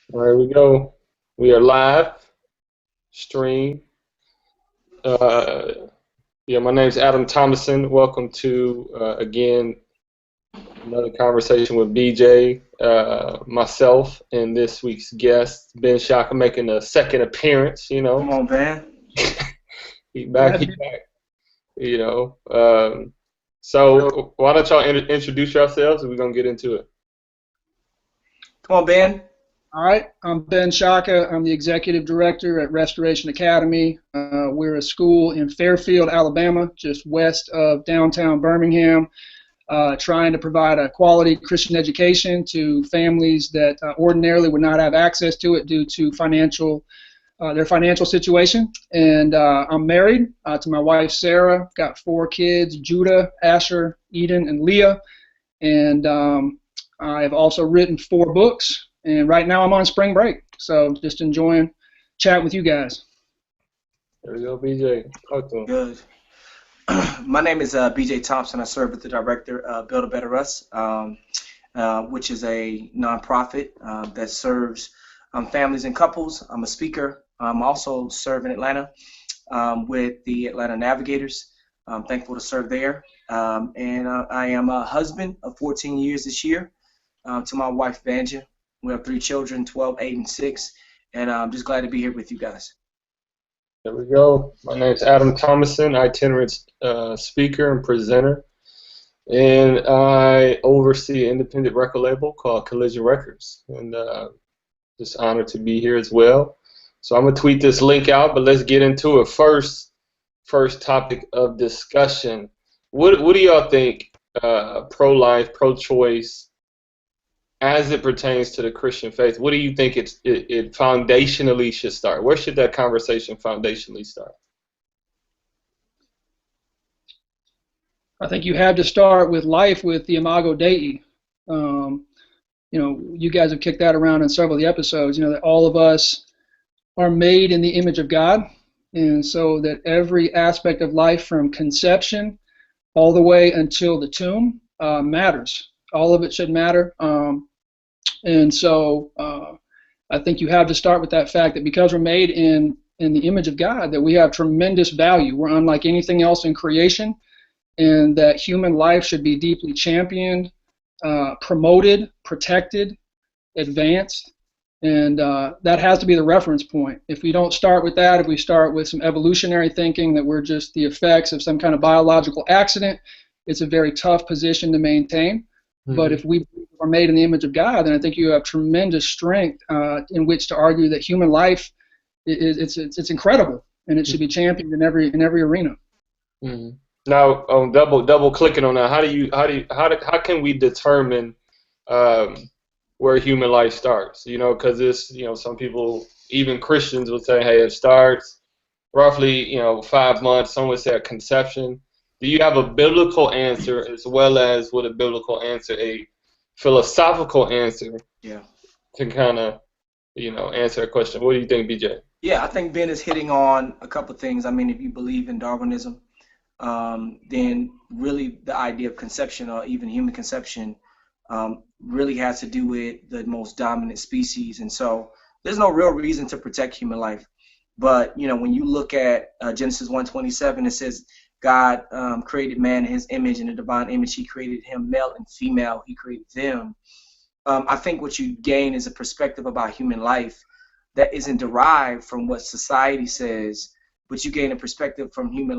There we go. We are live, stream. Uh, yeah, my name's Adam Thomason. Welcome to, again, another conversation with BJ, myself, and this week's guest, Ben Sciacca, making a second appearance, Come on, Ben. He back, Glad he to be. back, you know. So why don't y'all introduce yourselves and we're going to get into it. Come on, Ben. All right, I'm Ben Sciacca. I'm the executive director at Restoration Academy. We're a school in Fairfield, Alabama, just west of downtown Birmingham, trying to provide a quality Christian education to families that ordinarily would not have access to it due to their financial situation. And I'm married to my wife Sarah. Got 4 kids: Judah, Asher, Eden, and Leah. And I've also written 4 books. And right now I'm on spring break, so just enjoying chatting with you guys. There we go, BJ. Talk to him. Good. My name is Bj Thompson. I serve as the director of Build a Better Us, which is a nonprofit that serves families and couples. I'm a speaker. I'm also serve in Atlanta with the Atlanta Navigators. I'm thankful to serve there. And I am a husband of 14 years this year to my wife, Banja. We have 3 children, 12, 8, and 6. And I'm just glad to be here with you guys. There we go. My name's Adam Thomason, itinerant speaker and presenter, and I oversee an independent record label called Collision Records, and just honored to be here as well. So I'm gonna tweet this link out, but let's get into it first. First topic of discussion. What do y'all think pro-life, pro-choice, as it pertains to the Christian faith? What do you think it foundationally should start? Where should that conversation foundationally start? I think you have to start with life with the Imago Dei. Um, you guys have kicked that around in several of the episodes. That all of us are made in the image of God, and so that every aspect of life from conception all the way until the tomb matters. All of it should matter. And so I think you have to start with that fact that because we're made in the image of God, that we have tremendous value. We're unlike anything else in creation, and that human life should be deeply championed, promoted, protected, advanced, and that has to be the reference point. If we don't start with that, if we start with some evolutionary thinking that we're just the effects of some kind of biological accident, it's a very tough position to maintain. But if we are made in the image of God, then I think you have tremendous strength in which to argue that human life it's incredible, and it should be championed in every arena. Mm-hmm. Now, double clicking on that, how can we determine where human life starts? Because some people, even Christians, will say, hey, it starts roughly 5 months. Some would say at conception. Do you have a biblical answer as well as with a biblical answer a philosophical answer? Yeah. To kind of answer a question? What do you think, BJ? Yeah, I think Ben is hitting on a couple of things. I mean, if you believe in Darwinism, then really the idea of conception or even human conception really has to do with the most dominant species. And so there's no real reason to protect human life. But, when you look at Genesis 1:27, it says God created man in his image, in the divine image he created him, male and female he created them. I think what you gain is a perspective about human life that isn't derived from what society says, but you gain a perspective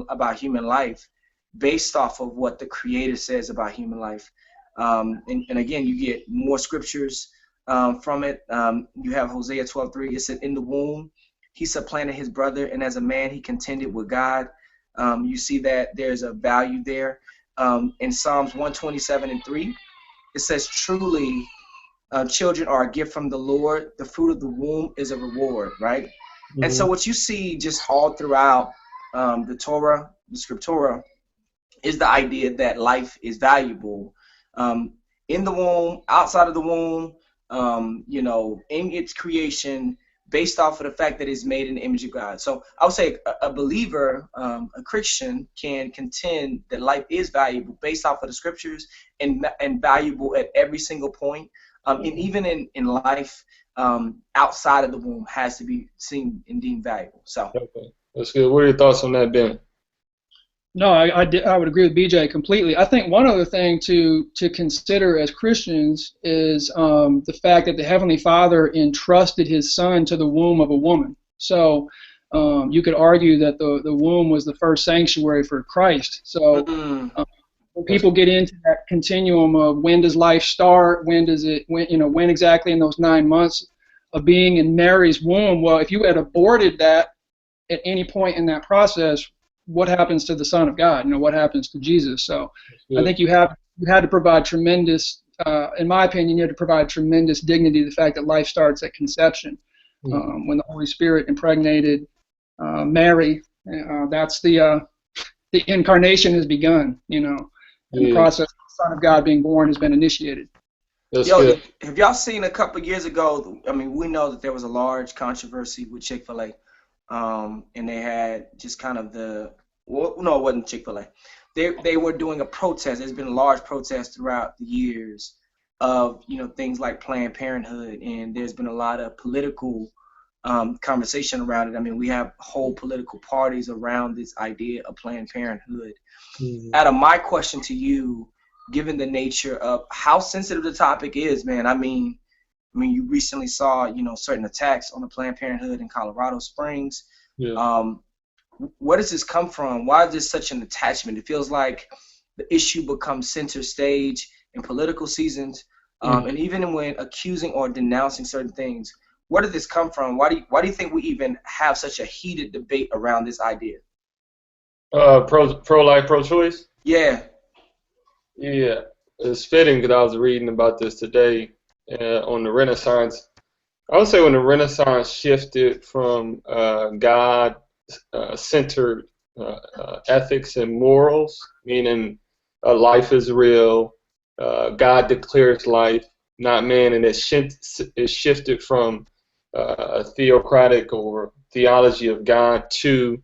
about human life based off of what the Creator says about human life. And again, you get more scriptures from it. You have Hosea 12:3. It said, in the womb, he supplanted his brother, and as a man, he contended with God. You see that there's a value there. In Psalms 127:3, it says, truly, children are a gift from the Lord. The fruit of the womb is a reward, right? Mm-hmm. And so what you see just all throughout the Torah, the Scriptura, is the idea that life is valuable in the womb, outside of the womb, in its creation, based off of the fact that it's made in the image of God. So I would say a believer, a Christian, can contend that life is valuable based off of the scriptures and valuable at every single point. and even in life outside of the womb has to be seen and deemed valuable. So Okay, that's good. What are your thoughts on that, Ben? No, I would agree with BJ completely. I think one other thing to consider as Christians is the fact that the Heavenly Father entrusted His Son to the womb of a woman. So you could argue that the womb was the first sanctuary for Christ. So when people get into that continuum of when does life start, when exactly in those 9 months of being in Mary's womb, well, if you had aborted that at any point in that process, what happens to the Son of God? What happens to Jesus? So I think you had to provide tremendous, in my opinion, you had to provide tremendous dignity to the fact that life starts at conception. When the Holy Spirit impregnated Mary, that's the incarnation has begun, and the process of the Son of God being born has been initiated. That's good. Have y'all seen a couple of years ago, I mean, we know that there was a large controversy with Chick-fil-A. And they had just kind of no, it wasn't Chick-fil-A. They were doing a protest. There's been a large protest throughout the years of things like Planned Parenthood, and there's been a lot of political conversation around it. I mean, we have whole political parties around this idea of Planned Parenthood. Adam, my question to you, given the nature of how sensitive the topic is, man, I mean, you recently saw, certain attacks on the Planned Parenthood in Colorado Springs. Yeah. Where does this come from? Why is this such an attachment? It feels like the issue becomes center stage in political seasons, and even when accusing or denouncing certain things. Where did this come from? Why do you think we even have such a heated debate around this idea? Pro-life, pro-choice? Yeah. Yeah. It's fitting because I was reading about this today. On the Renaissance, I would say when the Renaissance shifted from God-centered ethics and morals, meaning life is real, God declares life, not man, and it shifted from a theocratic or theology of God to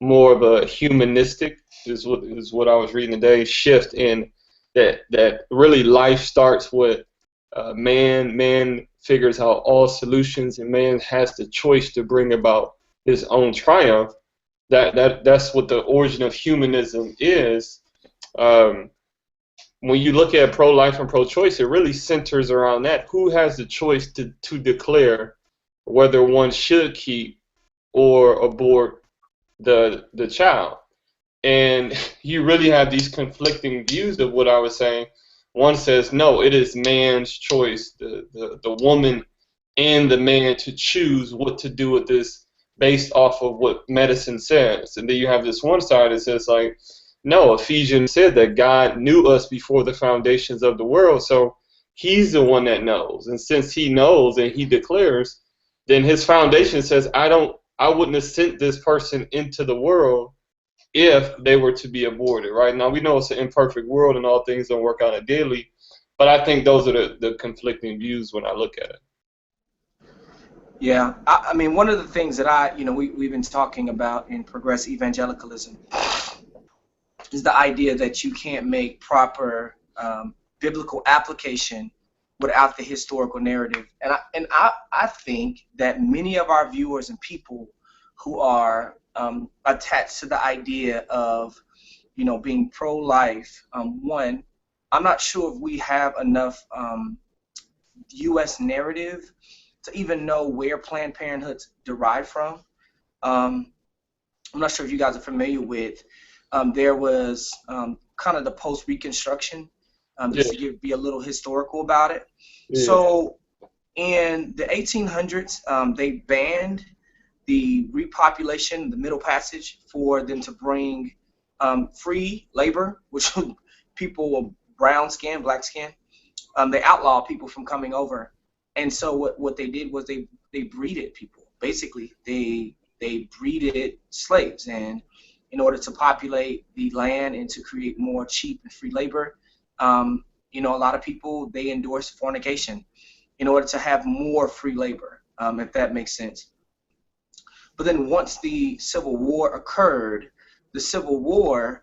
more of a humanistic, is what I was reading today, shift in that really life starts with man figures out all solutions, and man has the choice to bring about his own triumph. That's what the origin of humanism is. When you look at pro-life and pro-choice, it really centers around that. Who has the choice to declare whether one should keep or abort the child? And you really have these conflicting views of what I was saying. One says, no, it is man's choice, the woman and the man, to choose what to do with this based off of what medicine says. And then you have this one side that says, like, no, Ephesians said that God knew us before the foundations of the world, so He's the one that knows. And since He knows and He declares, then His foundation says, I wouldn't have sent this person into the world if they were to be aborted. Right now, we know it's an imperfect world and all things don't work out ideally, but I think those are the conflicting views when I look at it. Yeah, I mean, one of the things that we've been talking about in progressive evangelicalism is the idea that you can't make proper biblical application without the historical narrative. And I think that many of our viewers and people who are attached to the idea of, being pro-life, one, I'm not sure if we have enough U.S. narrative to even know where Planned Parenthood's derived from. I'm not sure if you guys are familiar with, there was kind of the post-Reconstruction, just to be a little historical about it. Yeah. So in the 1800s, they banned the repopulation, the Middle Passage, for them to bring free labor, which people were brown skin, black skin. They outlawed people from coming over. And so what they did was they breeded people. Basically, they breeded slaves, and in order to populate the land and to create more cheap and free labor, a lot of people, they endorsed fornication in order to have more free labor, if that makes sense. But then once the Civil War occurred, the Civil War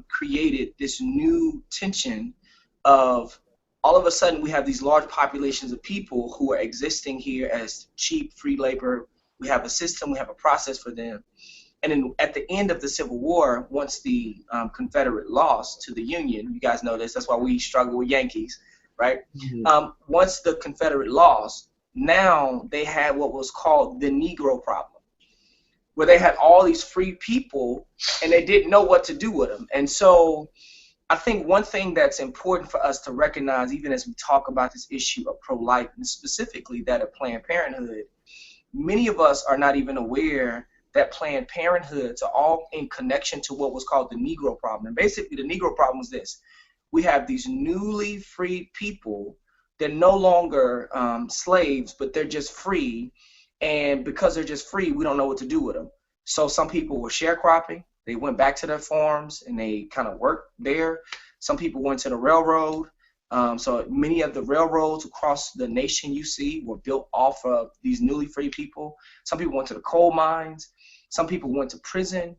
created this new tension of all of a sudden we have these large populations of people who are existing here as cheap free labor. We have a system, we have a process for them. And then at the end of the Civil War, once the Confederate lost to the Union, you guys know this, that's why we struggle with Yankees, right? Once the Confederate lost, now they had what was called the Negro problem, where they had all these free people and they didn't know what to do with them. And so I think one thing that's important for us to recognize, even as we talk about this issue of pro-life, and specifically that of Planned Parenthood, many of us are not even aware that Planned Parenthoods are all in connection to what was called the Negro problem. And basically the Negro problem is this. We have these newly freed people. They're no longer slaves, but they're just free. And because they're just free, we don't know what to do with them. So some people were sharecropping. They went back to their farms and they kind of worked there. Some people went to the railroad. So many of the railroads across the nation you see were built off of these newly free people. Some people went to the coal mines. Some people went to prison.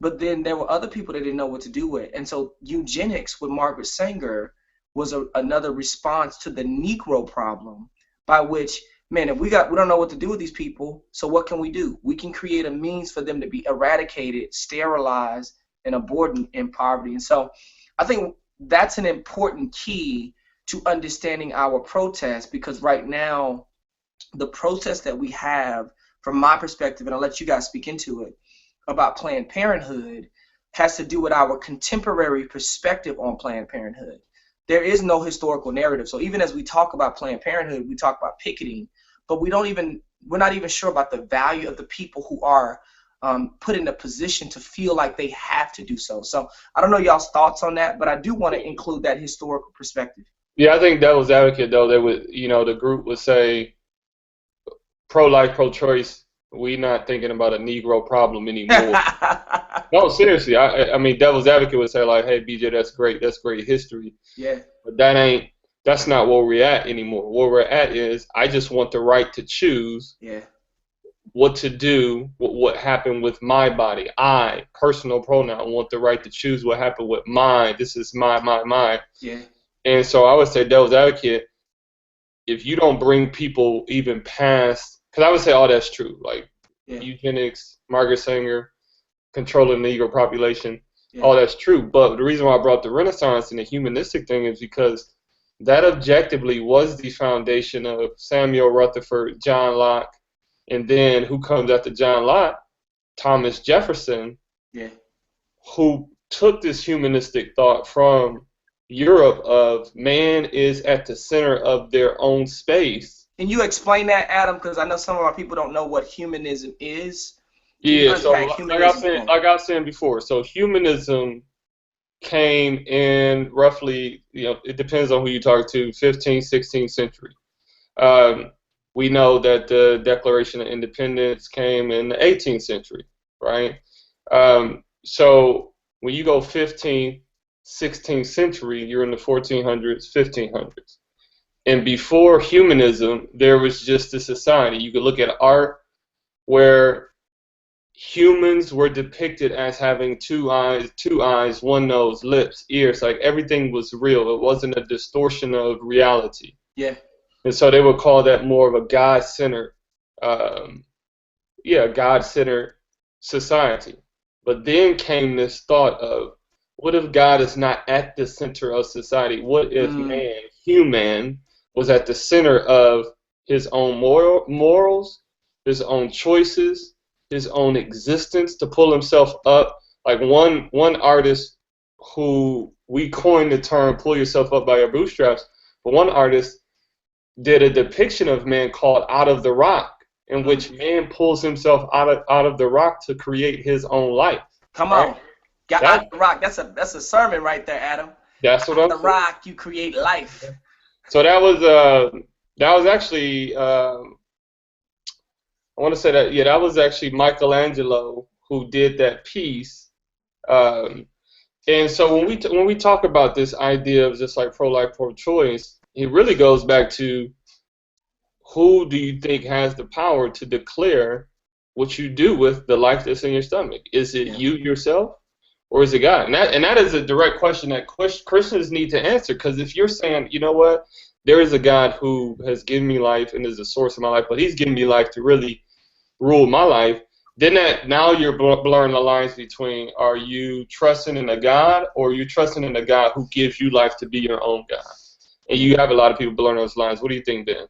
But then there were other people that didn't know what to do with. And so eugenics with Margaret Sanger was another response to the Negro problem, by which, man, if we don't know what to do with these people, so what can we do? We can create a means for them to be eradicated, sterilized, and aborted in poverty. And so I think that's an important key to understanding our protest, because right now the protest that we have, from my perspective, and I'll let you guys speak into it, about Planned Parenthood has to do with our contemporary perspective on Planned Parenthood. There is no historical narrative. So even as we talk about Planned Parenthood, we talk about picketing, but we're not even sure about the value of the people who are put in a position to feel like they have to do so. So I don't know y'all's thoughts on that, but I do want to include that historical perspective. Yeah, I think devil's advocate, though, they would, the group would say, pro-life, pro-choice, we not thinking about a Negro problem anymore. No, seriously. I mean, devil's advocate would say, like, hey, BJ, that's great history. Yeah. But that's not where we're at anymore. Where we're at is, I just want the right to choose what to do, what happened with my body. I, personal pronoun, want the right to choose what happened with mine. This is my. Yeah. And so I would say, devil's advocate, if you don't bring people even past, because I would say all that's true, like eugenics, Margaret Sanger, controlling the Negro population, all that's true. But the reason why I brought the Renaissance and the humanistic thing is because that objectively was the foundation of Samuel Rutherford, John Locke, and then who comes after John Locke? Thomas Jefferson, who took this humanistic thought from Europe of man is at the center of their own space. Can you explain that, Adam? Because I know some of our people don't know what humanism is. Yeah, so like I was saying before, so humanism came in roughly, it depends on who you talk to, 15th, 16th century. We know that the Declaration of Independence came in the 18th century, right? So when you go 15th, 16th century, you're in the 1400s, 1500s. And before humanism, there was just a society. You could look at art where humans were depicted as having two eyes, one nose, lips, ears. Like everything was real. It wasn't a distortion of reality. Yeah. And so they would call that more of a God-centered, God-centered society. But then came this thought of, what if God is not at the center of society? What if human, was at the center of his own morals, his own choices, his own existence, to pull himself up? Like one artist who we coined the term "pull yourself up by your bootstraps," but one artist did a depiction of man called "Out of the Rock," in which man pulls himself out of the rock to create his own life. Come on. Got out of the rock. That's a sermon right there, Adam. That's what I'm saying. Out of the rock, you create life. So that was actually I want to say that was actually Michelangelo who did that piece. And so when we talk about this idea of just like pro-life, pro-choice, it really goes back to, who do you think has the power to declare what you do with the life that's in your stomach? Is it you yourself? or is it God? And that is a direct question that Christians need to answer. Because if you're saying, you know what, there is a God who has given me life and is the source of my life, but He's given me life to really rule my life, then now you're blurring the lines between, are you trusting in a God, or are you trusting in a God who gives you life to be your own God? And you have a lot of people blurring those lines. What do you think, Ben?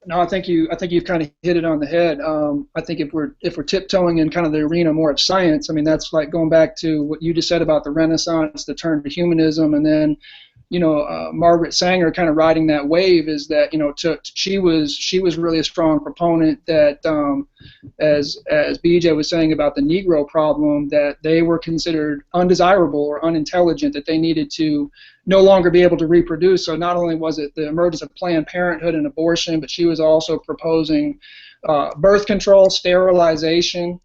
No, I think you've kind of hit it on the head. I think if we're tiptoeing in kind of the arena more of science, I mean, that's like going back to what you just said about the Renaissance, the turn to humanism, and then, Margaret Sanger kind of riding that wave, is that, she was really a strong proponent that, as BJ was saying about the Negro problem, that they were considered undesirable or unintelligent, that they needed to no longer be able to reproduce. So not only was it the emergence of Planned Parenthood and abortion, but she was also proposing birth control, sterilization,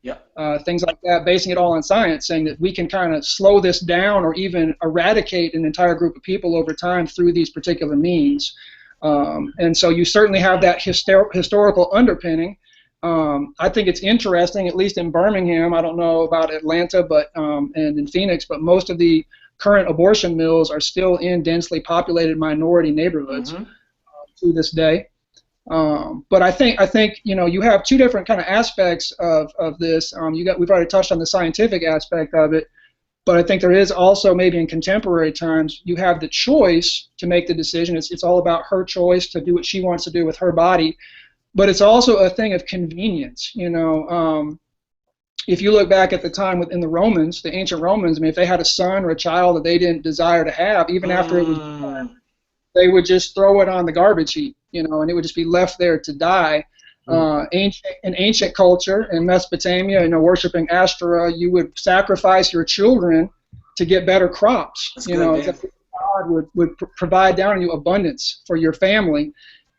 things like that, basing it all on science, saying that we can kind of slow this down or even eradicate an entire group of people over time through these particular means. And so you certainly have that historical underpinning. I think it's interesting, at least in Birmingham, I don't know about Atlanta, but and in Phoenix, but most of the current abortion mills are still in densely populated minority neighborhoods to this day. But I think you have two different kind of aspects of this. We've already touched on the scientific aspect of it, but I think there is also, maybe in contemporary times, you have the choice to make the decision. It's all about her choice to do what she wants to do with her body, but it's also a thing of convenience. If you look back at the time within the Romans, the ancient Romans, I mean, if they had a son or a child that they didn't desire to have, even after it was born, they would just throw it on the garbage heap, and it would just be left there to die. In ancient culture in Mesopotamia, worshiping Ashtoreth, you would sacrifice your children to get better crops. God would provide down on you abundance for your family.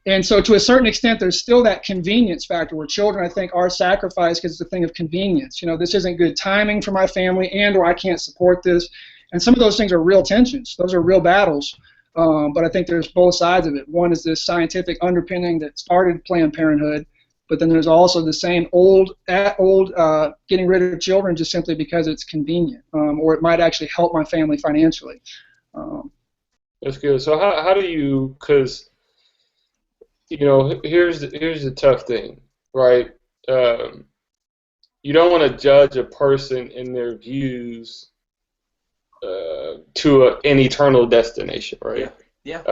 And so to a certain extent, there's still that convenience factor where children, I think, are sacrificed because it's a thing of convenience. This isn't good timing for my family, and or I can't support this. And some of those things are real tensions. Those are real battles. But I think there's both sides of it. One is this scientific underpinning that started Planned Parenthood, but then there's also the same old getting rid of children just simply because it's convenient, or it might actually help my family financially. That's good. So how do you, because here's the tough thing, right? You don't want to judge a person in their views to an eternal destination, right? Yeah.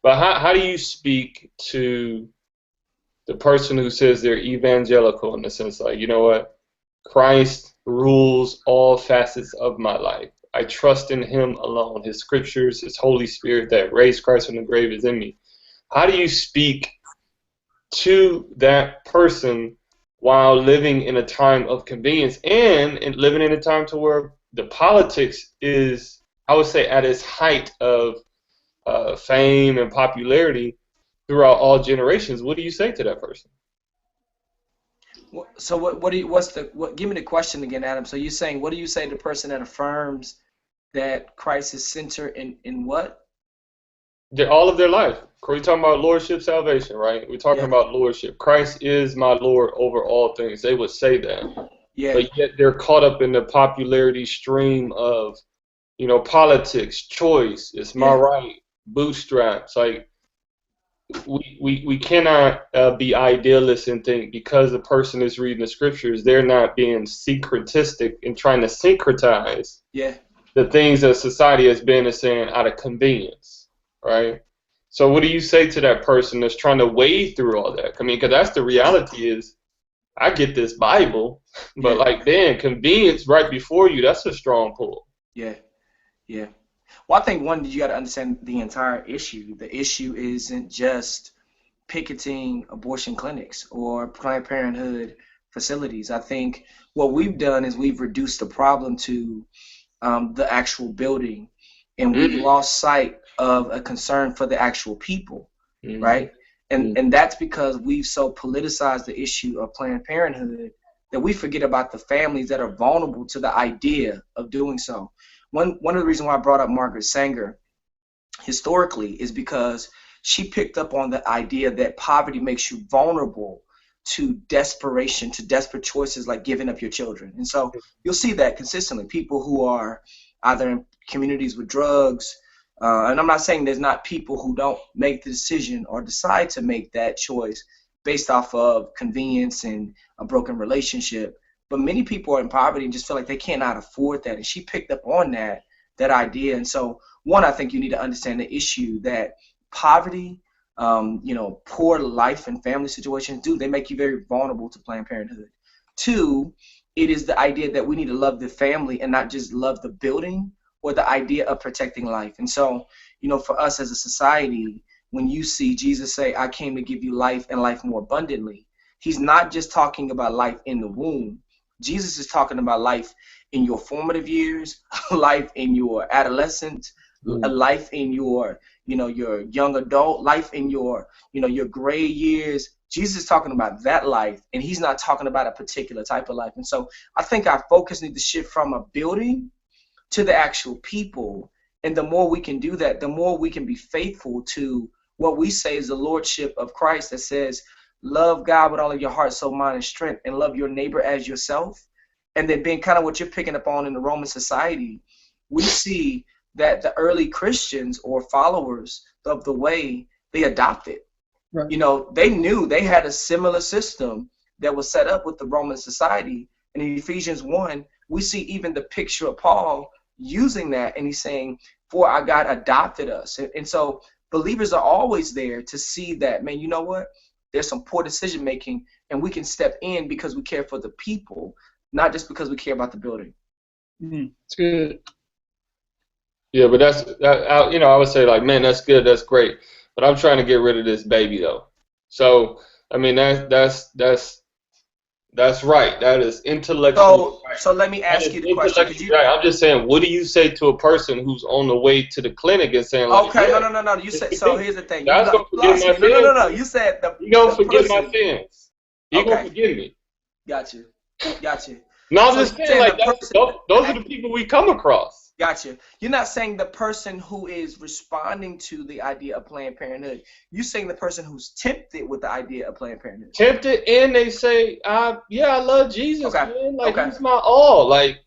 But how do you speak to the person who says they're evangelical, in the sense like, you know what, Christ rules all facets of my life. I trust in Him alone. His scriptures, His Holy Spirit that raised Christ from the grave is in me. How do you speak to that person while living in a time of convenience and living in a time to where the politics is, I would say, at its height of fame and popularity throughout all generations? What do you say to that person? So give me the question again, Adam. So you're saying, what do you say to the person that affirms that Christ is center in what? All of their life. We're talking about lordship, salvation, right? We're talking about lordship. Christ is my Lord over all things. They would say that. Yeah. But yet they're caught up in the popularity stream of, politics, choice, it's my right, bootstraps. Like, we cannot be idealists and think because the person is reading the scriptures, they're not being syncretistic and trying to syncretize the things that society has been saying out of convenience, right? So what do you say to that person that's trying to wade through all that? I mean, because that's the reality is, I get this Bible, but convenience right before you, that's a strong pull. Yeah. Well, I think, one, you got to understand the entire issue. The issue isn't just picketing abortion clinics or Planned Parenthood facilities. I think what we've done is we've reduced the problem to the actual building, and we've lost sight of a concern for the actual people, right? And that's because we've so politicized the issue of Planned Parenthood that we forget about the families that are vulnerable to the idea of doing so. One of the reasons why I brought up Margaret Sanger historically is because she picked up on the idea that poverty makes you vulnerable to desperation, to desperate choices like giving up your children. And so you'll see that consistently. People who are either in communities with drugs, and I'm not saying there's not people who don't make the decision or decide to make that choice based off of convenience and a broken relationship, but many people are in poverty and just feel like they cannot afford that. And she picked up on that idea. And so, one, I think you need to understand the issue that poverty, poor life and family situations they make you very vulnerable to Planned Parenthood. Two, it is the idea that we need to love the family and not just love the building or the idea of protecting life. And so, for us as a society, when you see Jesus say, I came to give you life and life more abundantly, he's not just talking about life in the womb. Jesus is talking about life in your formative years, life in your adolescence, a life in your, your young adult, life in your, your gray years. Jesus is talking about that life, and he's not talking about a particular type of life. And so I think our focus needs to shift from a building to the actual people. And the more we can do that, the more we can be faithful to what we say is the lordship of Christ that says, love God with all of your heart, soul, mind, and strength, and love your neighbor as yourself. And then being kind of what you're picking up on in the Roman society, we see that the early Christians or followers of the way, they adopted. Right. They knew they had a similar system that was set up with the Roman society. And in Ephesians 1, we see even the picture of Paul using that, and he's saying, for our God adopted us. And so believers are always there to see that, man, you know what? There's some poor decision making, and we can step in because we care for the people, not just because we care about the building. It's good. Yeah, but I would say, like, man, that's good, that's great. But I'm trying to get rid of this baby, though. So, I mean, that's right. That is intellectual. So let me ask you the question. Right. I'm just saying, what do you say to a person who's on the way to the clinic and saying, like, okay, no. You said, so here's the thing. God's gonna forgive my sins. No. You said He gonna forgive my sins. He gonna forgive me. Got you. No, I'm just saying, like, those are the people we come across. Gotcha. You're not saying the person who is responding to the idea of Planned Parenthood. You're saying the person who's tempted with the idea of Planned Parenthood. Tempted, and they say, I love Jesus, man. Like, he's my all. Like,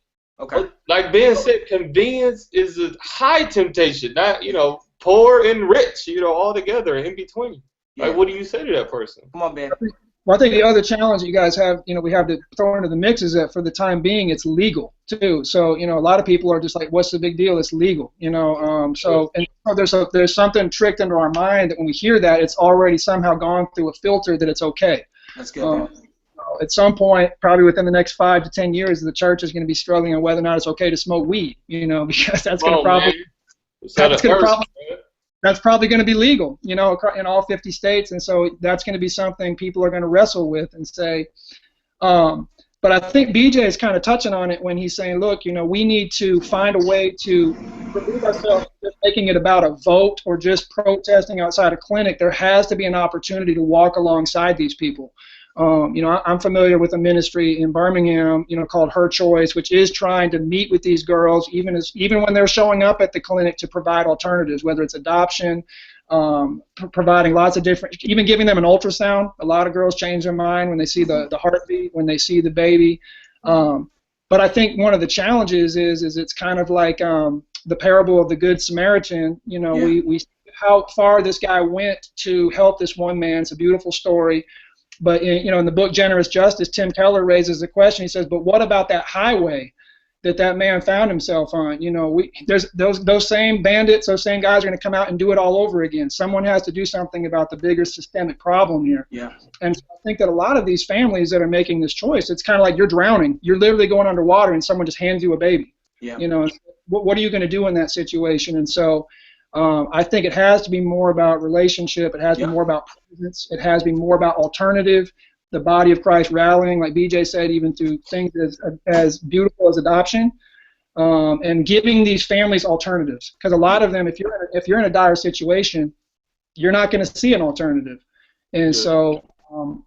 like Ben said, convenience is a high temptation. Not, poor and rich, all together in between. Yeah. Like, what do you say to that person? Come on, Ben. Well, I think the other challenge you guys have, we have to throw into the mix is that for the time being, it's legal too. So, a lot of people are just like, what's the big deal? It's legal, So there's something tricked into our mind that when we hear that, it's already somehow gone through a filter that it's okay. That's good. At some point, probably within the next 5 to 10 years, the church is going to be struggling on whether or not it's okay to smoke weed, because that's going to probably that's probably going to be legal, in all 50 states, and so that's going to be something people are going to wrestle with and say. But I think BJ is kind of touching on it when he's saying, look, we need to find a way to remove ourselves from just making it about a vote or just protesting outside a clinic. There has to be an opportunity to walk alongside these people. I'm familiar with a ministry in Birmingham, called Her Choice, which is trying to meet with these girls, even when they're showing up at the clinic, to provide alternatives, whether it's adoption, providing lots of different, even giving them an ultrasound. A lot of girls change their mind when they see the heartbeat, when they see the baby. But I think one of the challenges is it's kind of like the parable of the Good Samaritan. We see how far this guy went to help this one man. It's a beautiful story. But in the book Generous Justice, Tim Keller raises the question. He says, "But what about that highway that man found himself on? There's those same bandits, those same guys are going to come out and do it all over again. Someone has to do something about the bigger systemic problem here." Yeah. And so I think that a lot of these families that are making this choice, it's kind of like you're drowning. You're literally going underwater, and someone just hands you a baby. Yeah. What are you going to do in that situation? And so. I think it has to be more about relationship. It has to be more about presence. It has to be more about alternative. The body of Christ rallying, like BJ said, even through things as beautiful as adoption, and giving these families alternatives. Because a lot of them, if you're in a dire situation, you're not going to see an alternative. And so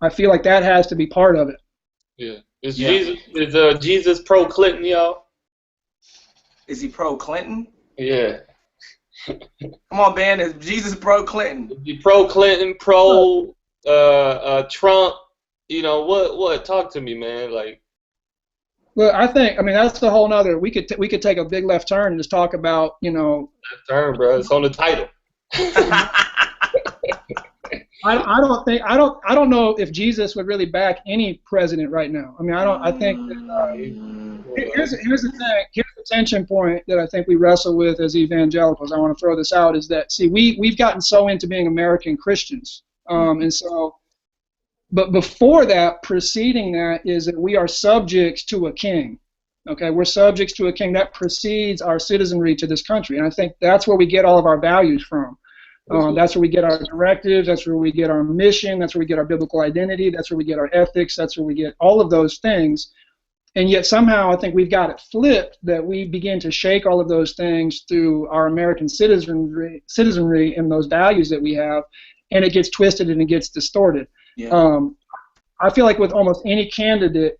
I feel like that has to be part of it. Yeah. Is Jesus pro Clinton, y'all? Is he pro Clinton? Yeah. Come on, Ben. Is Jesus pro Clinton? Pro Clinton, pro Trump, what? Talk to me, man. Like, Well, I mean, that's the whole nother. We could take a big left turn and just talk about, turn, bro. It's on the title. I don't know if Jesus would really back any president right now. I mean, I think that, here's the thing. Here's the tension point that I think we wrestle with as evangelicals. I want to throw this out is that, see, we've gotten so into being American Christians, and so, but before that, preceding that is that we are subjects to a king. Okay, we're subjects to a king that precedes our citizenry to this country, and I think that's where we get all of our values from. That's where we get our directives. That's where we get our mission. That's where we get our biblical identity. That's where we get our ethics. That's where we get all of those things. And yet somehow I think we've got it flipped that we begin to shake all of those things through our American citizenry and those values that we have, and it gets twisted and it gets distorted. Yeah. I feel like with almost any candidate,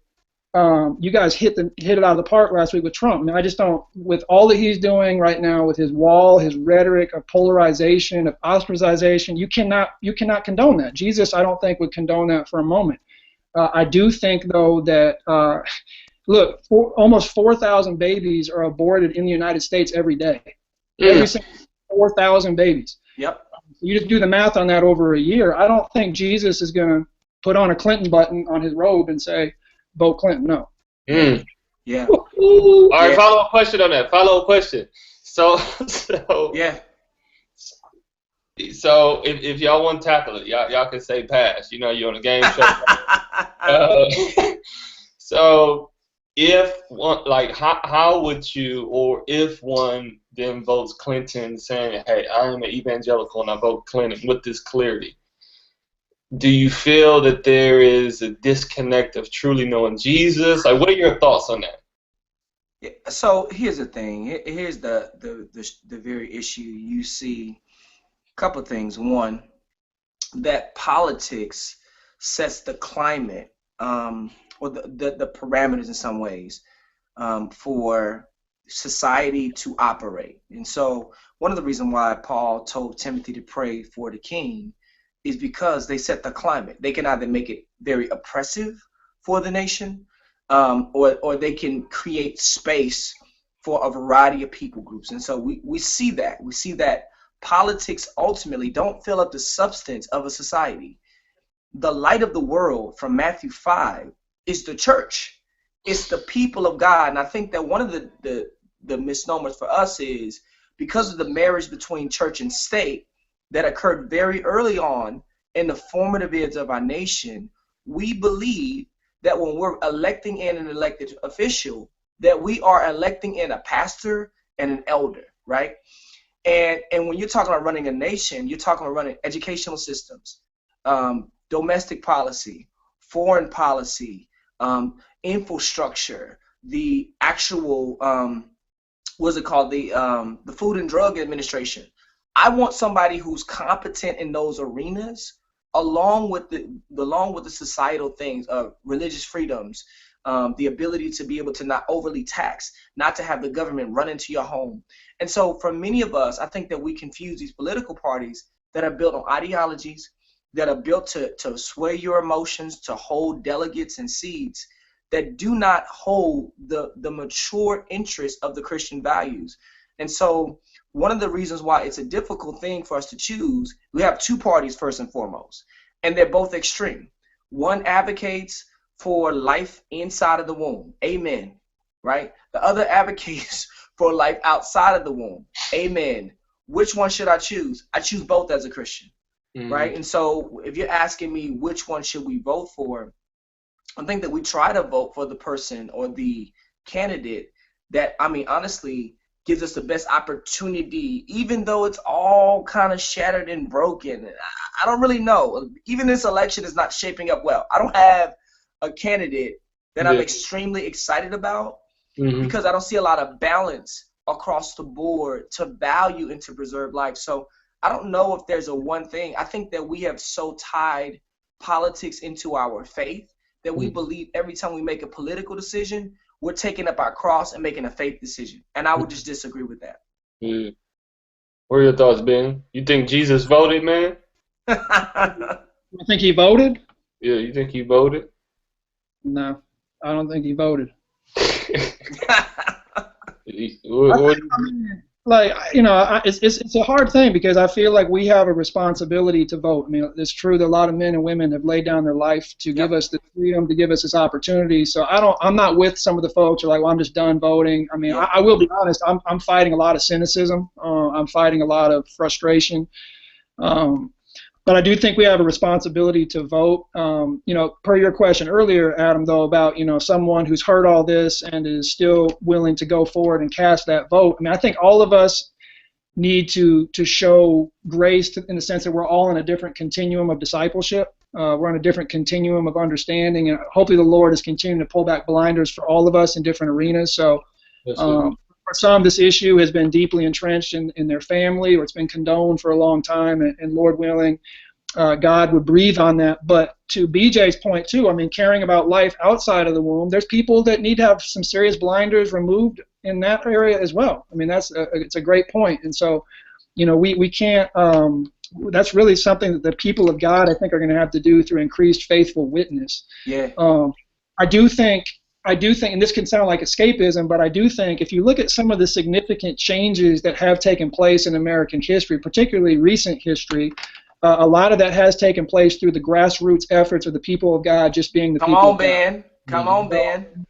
you guys hit it out of the park last week with Trump. I mean, I just don't, with all that he's doing right now with his wall, his rhetoric of polarization, of ostracization, you cannot condone that. Jesus, I don't think, would condone that for a moment. I do think, though, that, look, almost 4,000 babies are aborted in the United States every day. Every single 4,000 babies. Yep. You just do the math on that over a year. I don't think Jesus is going to put on a Clinton button on his robe and say, vote Clinton, no. Yeah. All right, follow-up question on that. Follow-up question. So yeah. So if y'all want to tackle it, y'all can say pass. You're on a game show. So if one, like, how would you, or if one then votes Clinton, saying, hey, I am an evangelical and I vote Clinton with this clarity, do you feel that there is a disconnect of truly knowing Jesus? Like, what are your thoughts on that? So here's the thing. Here's the very issue. You see a couple of things. One, that politics sets the climate, or the parameters in some ways, for society to operate. And so one of the reasons why Paul told Timothy to pray for the king is because they set the climate. They can either make it very oppressive for the nation, or they can create space for a variety of people groups. And so we see that. We see that politics ultimately don't fill up the substance of a society. The light of the world from Matthew 5 is the church. It's the people of God. And I think that one of the misnomers for us is because of the marriage between church and state that occurred very early on in the formative years of our nation, we believe that when we're electing in an elected official, that we are electing in a pastor and an elder, right? And when you're talking about running a nation, you're talking about running educational systems, domestic policy, foreign policy, infrastructure, the actual, what's it called, the Food and Drug Administration. I want somebody who's competent in those arenas, along with the societal things of religious freedoms, the ability to be able to not overly tax, not to have the government run into your home. And so for many of us, I think that we confuse these political parties that are built on ideologies, that are built to sway your emotions, to hold delegates and seats, that do not hold the mature interest of the Christian values. And so one of the reasons why it's a difficult thing for us to choose, we have two parties first and foremost, and they're both extreme. One advocates for life inside of the womb. Amen. Right? The other advocates for life outside of the womb. Amen. Which one should I choose? I choose both as a Christian. Right? And so if you're asking me which one should we vote for, I think that we try to vote for the person or the candidate that, I mean, honestly, gives us the best opportunity, even though it's all kind of shattered and broken. I don't really know. Even this election is not shaping up well. I don't have a candidate that I'm extremely excited about because I don't see a lot of balance across the board to value and to preserve life. So I don't know if there's a one thing. I think that we have so tied politics into our faith that we believe every time we make a political decision, we're taking up our cross and making a faith decision. And I would just disagree with that. What are your thoughts, Ben? You think Jesus voted, man? I think he voted. Yeah, you think he voted? No, I don't think he voted. I What, think, I mean, like, you know, it's a hard thing because I feel like we have a responsibility to vote. I mean, it's true that a lot of men and women have laid down their life to give Yep. us the freedom, to give us this opportunity. So I'm not with some of the folks who are like, well, I'm just done voting. I mean, Yeah. I will be honest, I'm fighting a lot of cynicism. I'm fighting a lot of frustration. Um, but I do think we have a responsibility to vote. You know, per your question earlier, Adam, though, about, you know, someone who's heard all this and is still willing to go forward and cast that vote. I mean, I think all of us need to show grace in the sense that we're all in a different continuum of discipleship. We're on a different continuum of understanding, and hopefully the Lord is continuing to pull back blinders for all of us in different arenas. So that's good. for some, this issue has been deeply entrenched in their family, or it's been condoned for a long time, and Lord willing, God would breathe on that. But to BJ's point too, I mean, caring about life outside of the womb, there's people that need to have some serious blinders removed in that area as well. I mean, it's a great point. And so, you know, we can't. That's really something that the people of God, I think, are going to have to do through increased faithful witness. Yeah. I do think, and this can sound like escapism, but I do think if you look at some of the significant changes that have taken place in American history, particularly recent history, a lot of that has taken place through the grassroots efforts of the people of God just being the Come people on, of God. Ben. Come on, Ben.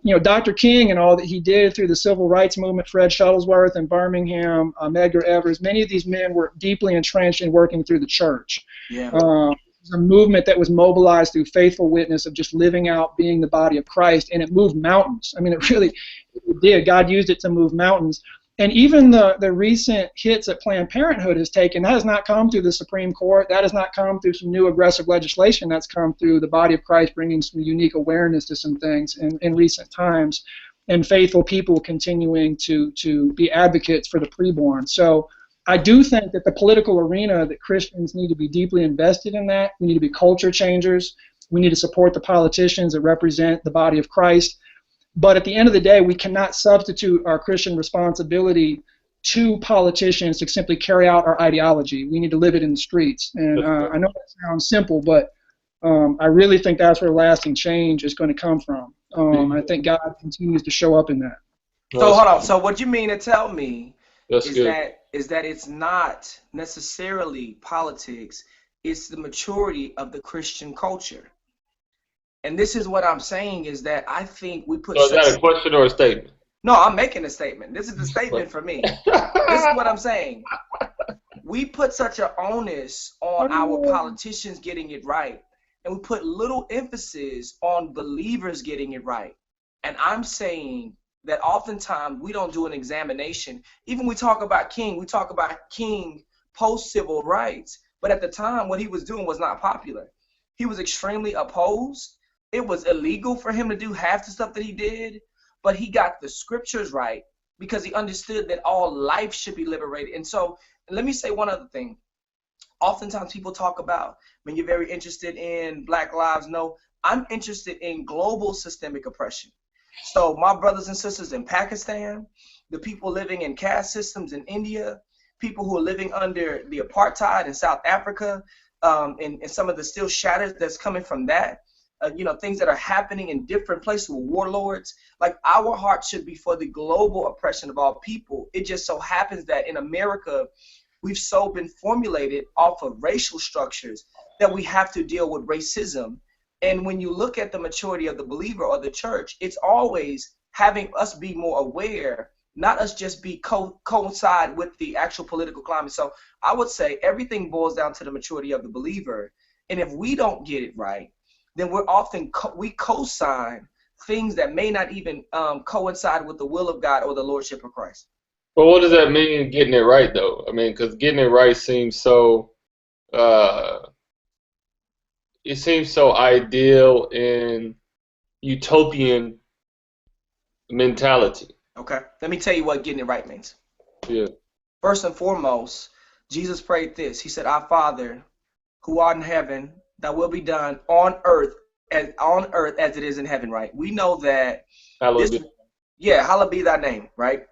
You know, Dr. King and all that he did through the civil rights movement, Fred Shuttlesworth in Birmingham, Medgar Evers, many of these men were deeply entrenched in working through the church. Yeah. It was a movement that was mobilized through faithful witness of just living out being the body of Christ, and it moved mountains. I mean, it did. God used it to move mountains. And even the recent hits that Planned Parenthood has taken, that has not come through the Supreme Court. That has not come through some new aggressive legislation. That's come through the body of Christ bringing some unique awareness to some things in recent times, and faithful people continuing to be advocates for the preborn. So I do think that the political arena, that Christians need to be deeply invested in that. We need to be culture changers. We need to support the politicians that represent the body of Christ. But at the end of the day, we cannot substitute our Christian responsibility to politicians to simply carry out our ideology. We need to live it in the streets. And I know that sounds simple, but I really think that's where lasting change is going to come from. I think God continues to show up in that. So hold on. So what you mean to tell me That's is good. that it's not necessarily politics, it's the maturity of the Christian culture. And this is what I'm saying is that I think we put So is that a question or a statement? No, I'm making a statement. This is the statement for me. This is what I'm saying. We put such an onus on our politicians getting it right, and we put little emphasis on believers getting it right. And I'm saying that oftentimes we don't do an examination. Even we talk about King post-civil rights, but at the time what he was doing was not popular. He was extremely opposed. It was illegal for him to do half the stuff that he did, but he got the scriptures right because he understood that all life should be liberated. And so let me say one other thing. Oftentimes people talk about, when you're very interested in Black Lives, no, I'm interested in global systemic oppression. So my brothers and sisters in Pakistan, the people living in caste systems in India, people who are living under the apartheid in South Africa, and some of the still shadows that's coming from that, you know, things that are happening in different places with warlords. Like, our heart should be for the global oppression of all people. It just so happens that in America, we've so been formulated off of racial structures that we have to deal with racism. And when you look at the maturity of the believer or the church, it's always having us be more aware, not us just be coincide with the actual political climate. So I would say everything boils down to the maturity of the believer. And if we don't get it right, then we're often we co-sign things that may not even coincide with the will of God or the lordship of Christ. Well, what does that mean, getting it right, though? I mean, because getting it right seems so, it seems so ideal and utopian mentality. Okay, let me tell you what getting it right means. Yeah. First and foremost, Jesus prayed this. He said, "Our Father, who art in heaven, thy will be done on earth as it is in heaven." Right? We know that. Hallowed be. Yeah, hallowed be thy name. Right?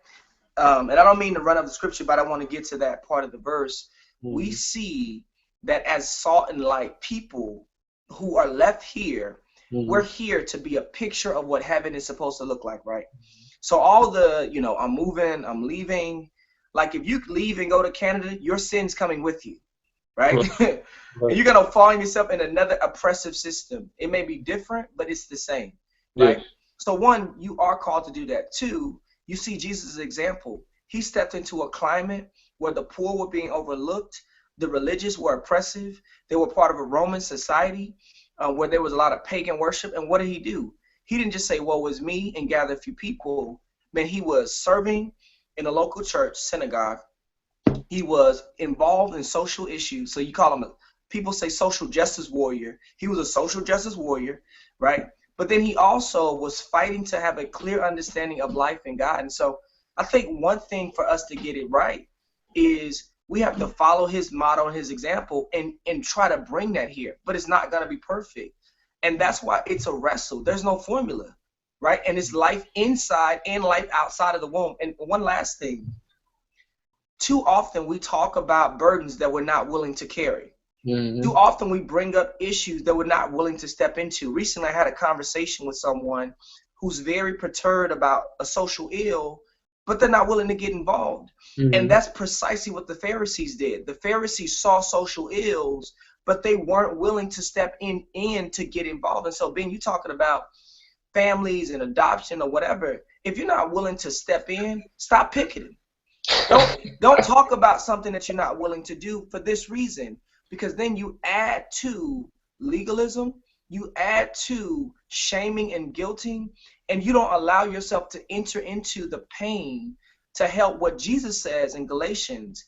And I don't mean to run up the scripture, but I want to get to that part of the verse. We see that as salt and light, people who are left here, Mm-hmm. we're here to be a picture of what heaven is supposed to look like, right? So all the, I'm moving, I'm leaving. Like if you leave and go to Canada, your sin's coming with you, right? Right. And you're gonna find yourself in another oppressive system. It may be different, but it's the same, right? Yeah. So one, you are called to do that. Two, you see Jesus' example. He stepped into a climate where the poor were being overlooked, the religious were oppressive, they were part of a Roman society where there was a lot of pagan worship. And what did he do? He didn't just say, woe is me, and gather a few people. Man, he was serving in a local church, synagogue. He was involved in social issues. So you call him, people say social justice warrior. He was a social justice warrior, right? But then he also was fighting to have a clear understanding of life and God. And so I think one thing for us to get it right is we have to follow his model and his example and try to bring that here. But it's not going to be perfect. And that's why it's a wrestle. There's no formula, right? And it's life inside and life outside of the womb. And one last thing. Too often we talk about burdens that we're not willing to carry. Mm-hmm. Too often we bring up issues that we're not willing to step into. Recently I had a conversation with someone who's very perturbed about a social ill, but they're not willing to get involved. Mm-hmm. And that's precisely what the Pharisees did. The Pharisees saw social ills, but they weren't willing to step in to get involved. And so, Ben, you talking about families and adoption or whatever. If you're not willing to step in, stop picketing. Don't talk about something that you're not willing to do for this reason, because then you add to legalism, you add to shaming and guilting, and you don't allow yourself to enter into the pain to help what Jesus says in Galatians,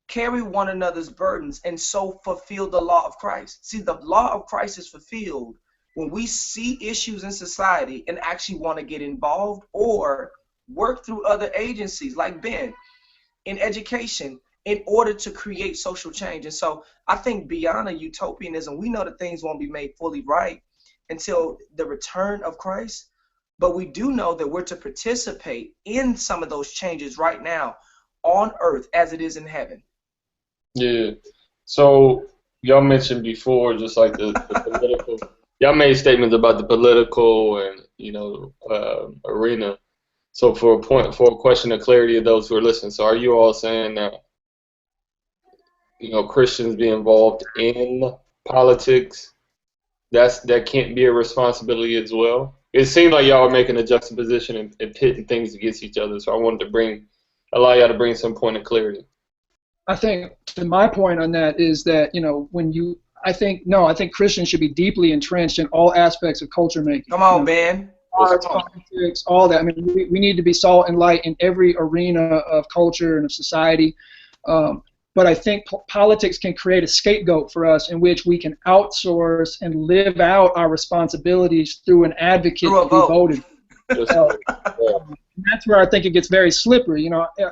carry one another's burdens and so fulfill the law of Christ. See, the law of Christ is fulfilled when we see issues in society and actually want to get involved or work through other agencies like Ben in education in order to create social change. And so I think beyond a utopianism, we know that things won't be made fully right until the return of Christ. But we do know that we're to participate in some of those changes right now on earth as it is in heaven. Yeah. So y'all mentioned before, just like the political. Y'all made statements about the political and arena. So for a question of clarity of those who are listening, so are you all saying that Christians be involved in politics, that can't be a responsibility as well? It seemed like y'all are making a juxtaposition and pitting things against each other. So I wanted to allow y'all to bring some point of clarity. I think my point on that is that, I think Christians should be deeply entrenched in all aspects of culture making. Come on, Ben. Arts, politics, all that. I mean, we need to be salt and light in every arena of culture and of society. But I think politics can create a scapegoat for us in which we can outsource and live out our responsibilities through an advocate to be voted. That's where I think it gets very slippery.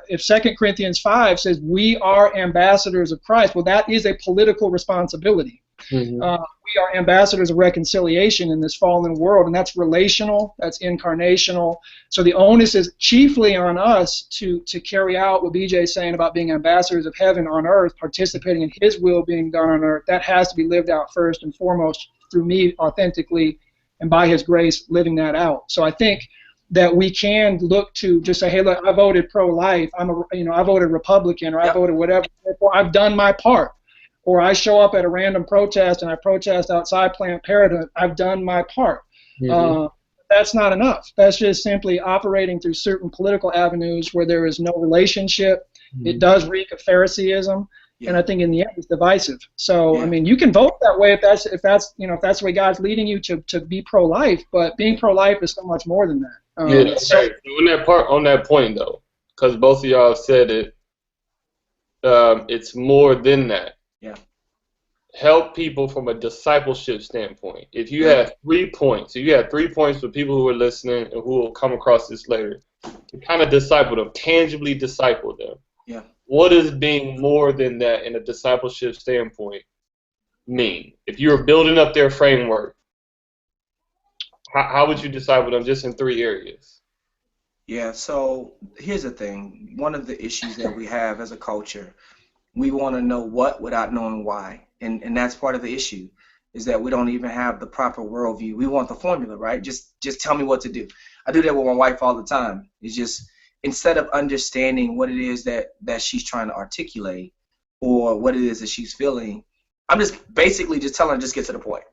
If 2 Corinthians 5 says we are ambassadors of Christ, well, that is a political responsibility. Mm-hmm. We are ambassadors of reconciliation in this fallen world, and that's relational, that's incarnational. So the onus is chiefly on us to carry out what BJ is saying about being ambassadors of heaven on earth, participating in his will being done on earth. That has to be lived out first and foremost through me authentically, and by his grace living that out. So I think that we can look to just say, hey, look, I voted pro-life, I voted Republican, or I voted whatever, therefore I've done my part. Or I show up at a random protest and I protest outside Planned Parenthood, I've done my part. Mm-hmm. That's not enough. That's just simply operating through certain political avenues where there is no relationship. Mm-hmm. It does reek of Phariseeism, and I think in the end it's divisive. So I mean, you can vote that way if that's the way God's leading you to be pro-life, but being pro-life is so much more than that. So on that point though, because both of y'all said it, it's more than that. Yeah. Help people from a discipleship standpoint. If you have 3 points, for people who are listening and who will come across this later, to kind of disciple them, tangibly disciple them. Yeah. What does being more than that in a discipleship standpoint mean? If you were building up their framework, how would you disciple them just in 3 areas? Yeah, so here's the thing. One of the issues that we have as a culture, we want to know what without knowing why. And that's part of the issue. is that we don't even have the proper worldview. We want the formula, right? Just tell me what to do. I do that with my wife all the time. It's just instead of understanding what it is that she's trying to articulate or what it is that she's feeling, I'm just basically just telling her, just get to the point.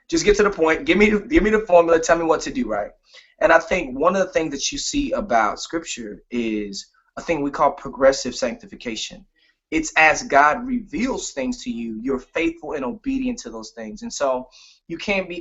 Just get to the point. Give me the formula. Tell me what to do, right? And I think one of the things that you see about Scripture is a thing we call progressive sanctification. It's as God reveals things to you, you're faithful and obedient to those things. And so you can't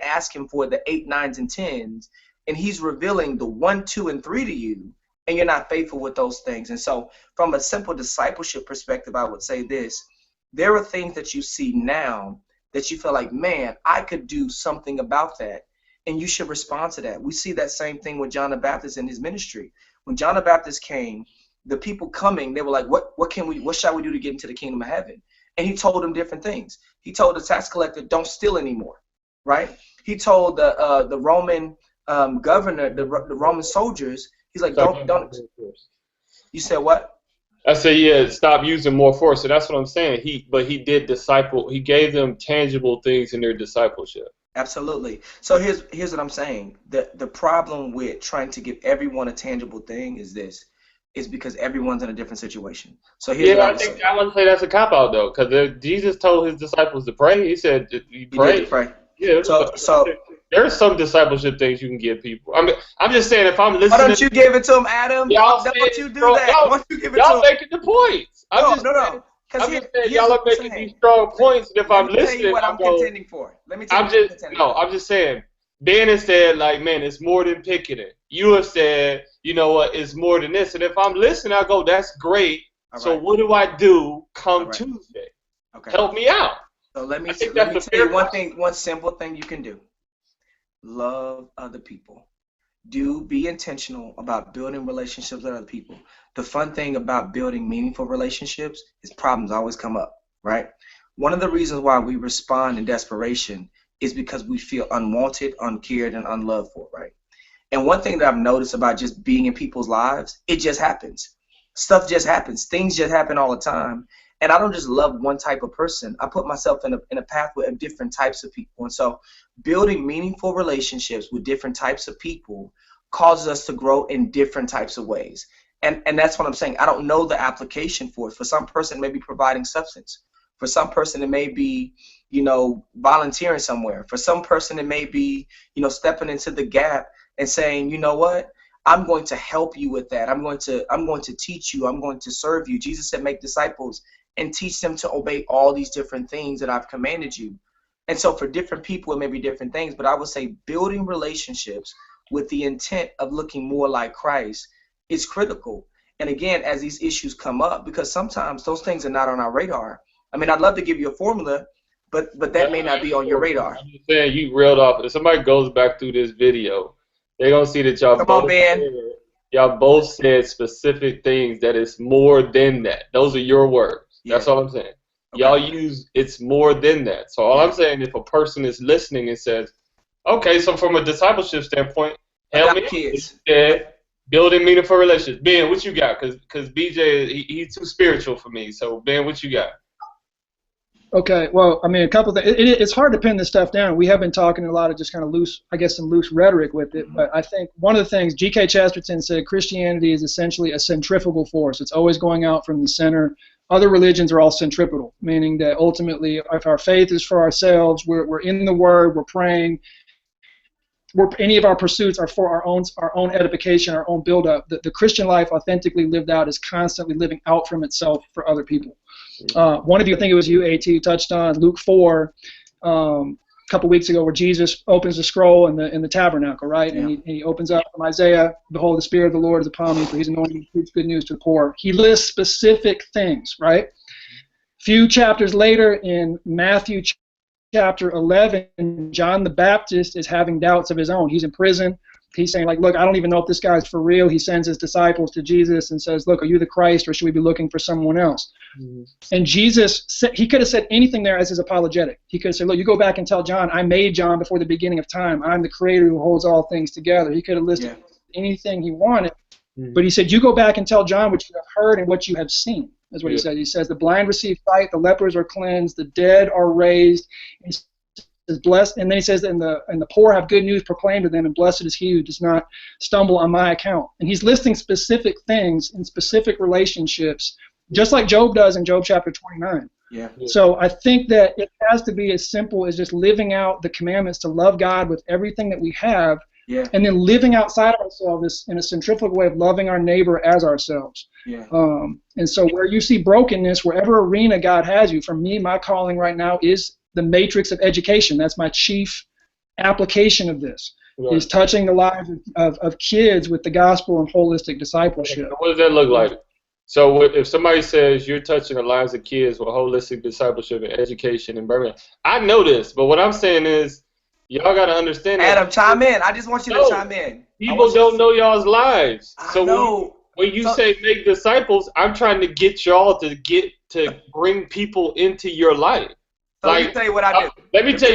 ask him for the 8, 9s, and 10s, and he's revealing the 1, 2, and 3 to you, and you're not faithful with those things. And so from a simple discipleship perspective, I would say this: there are things that you see now that you feel like, man, I could do something about that, and you should respond to that. We see that same thing with John the Baptist in his ministry. When John the Baptist came, the people coming, they were like, what shall we do to get into the kingdom of heaven? And he told them different things. He told the tax collector, don't steal anymore, right? He told the Roman governor, the Roman soldiers, he's like, don't. You said what? I said, yeah, stop using more force. So that's what I'm saying. He gave them tangible things in their discipleship. Absolutely. So here's what I'm saying. The problem with trying to give everyone a tangible thing is this. Is because everyone's in a different situation. So here's what I want to say that's a cop out though, because Jesus told his disciples to pray. He said, "You pray." To pray. Yeah. So there's some discipleship things you can give people. I'm just saying, if I'm listening, why don't you give it to them, Adam? Y'all Why don't you do that? Why don't you give it to them? making the points. No. I'm just saying, y'all are making these strong points, and if I'm listening, I'm contending for. Let me tell you. I'm just saying. Ben has said, like, man, it's more than picketing. You have said, you know what, it's more than this. And if I'm listening, I go, that's great. Right. So what do I do come Tuesday? Okay. Help me out. So let me tell you one simple thing you can do. Love other people. Be intentional about building relationships with other people. The fun thing about building meaningful relationships is problems always come up, right? One of the reasons why we respond in desperation is because we feel unwanted, uncared, and unloved for, right? And one thing that I've noticed about just being in people's lives, it just happens. Stuff just happens. Things just happen all the time. And I don't just love one type of person. I put myself in a pathway of different types of people. And so building meaningful relationships with different types of people causes us to grow in different types of ways. And that's what I'm saying. I don't know the application for it. For some person, it may be providing substance. For some person, it may be, volunteering somewhere. For some person, it may be, stepping into the gap and saying, you know what, I'm going to help you with that. I'm going to teach you. I'm going to serve you. Jesus said, make disciples and teach them to obey all these different things that I've commanded you. And so for different people, it may be different things, but I would say building relationships with the intent of looking more like Christ is critical. And again, as these issues come up, because sometimes those things are not on our radar. I mean, I'd love to give you a formula, but that may not be on your radar. I'm just saying, you reeled off. If somebody goes back through this video, they're going to see that y'all both said specific things that it's more than that. Those are your words. Yeah. That's all I'm saying. Okay. Y'all use it's more than that. So all I'm saying, if a person is listening and says, okay, so from a discipleship standpoint, help me. Kids. Building meaningful relationships. Ben, what you got? Because BJ, he's too spiritual for me. So Ben, what you got? Okay, well, I mean, a couple of things. It's hard to pin this stuff down. We have been talking a lot of just kind of loose, I guess, some loose rhetoric with it. But I think one of the things G.K. Chesterton said, Christianity is essentially a centrifugal force. It's always going out from the center. Other religions are all centripetal, meaning that ultimately, if our faith is for ourselves, we're in the Word, we're praying. Any of our pursuits are for our own edification, our own build-up. The Christian life authentically lived out is constantly living out from itself for other people. One of you, I think it was you, A.T., touched on Luke 4 a couple weeks ago, where Jesus opens the scroll in the tabernacle, right? Yeah. And he opens up from Isaiah, behold, the Spirit of the Lord is upon me, for he's anointed me to preach good news to the poor. He lists specific things, right? Few chapters later in Matthew chapter 11, John the Baptist is having doubts of his own. He's in prison. He's saying, like, look, I don't even know if this guy's for real. He sends his disciples to Jesus and says, look, are you the Christ, or should we be looking for someone else? Mm-hmm. And Jesus, he could have said anything there as his apologetic. He could have said, look, you go back and tell John, I made John before the beginning of time. I'm the creator who holds all things together. He could have listed anything he wanted. Mm-hmm. But he said, you go back and tell John what you have heard and what you have seen. That's what he said. He says, the blind receive sight, the lepers are cleansed, the dead are raised. He blessed, and then he says, and the poor have good news proclaimed to them, and blessed is he who does not stumble on my account. And he's listing specific things in specific relationships, just like Job does in Job chapter 29. Yeah. So I think that it has to be as simple as just living out the commandments to love God with everything that we have, Yeah. and then living outside of ourselves in a centrifugal way of loving our neighbor as ourselves. Yeah. And so where you see brokenness, wherever arena God has you, for me, my calling right now is the matrix of education. That's my chief application of this, is touching the lives of kids with the gospel and holistic discipleship. What does that look like? So if somebody says you're touching the lives of kids with holistic discipleship and education in Birmingham, I know this, but what I'm saying is, y'all got to understand that. Adam, chime in. I just want you to chime in. People don't know y'all's lives. I know. When you say make disciples, I'm trying to get y'all to bring people into your life. So let me tell you what I do. Let me tell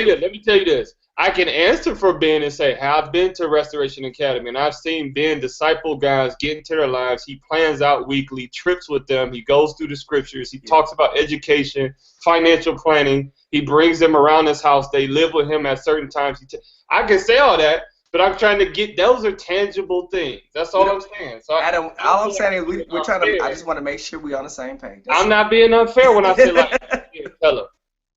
you this. I can answer for Ben and say, hey, I've been to Restoration Academy, and I've seen Ben disciple guys get into their lives. He plans out weekly, trips with them. He goes through the scriptures. He talks about education, financial planning. He brings them around his house. They live with him at certain times. I can say all that, but I'm trying to get, those are tangible things. That's all I'm saying. So Adam, all I'm saying is we're trying to, I just want to make sure we're on the same page. I'm not being unfair when I say like, tell him.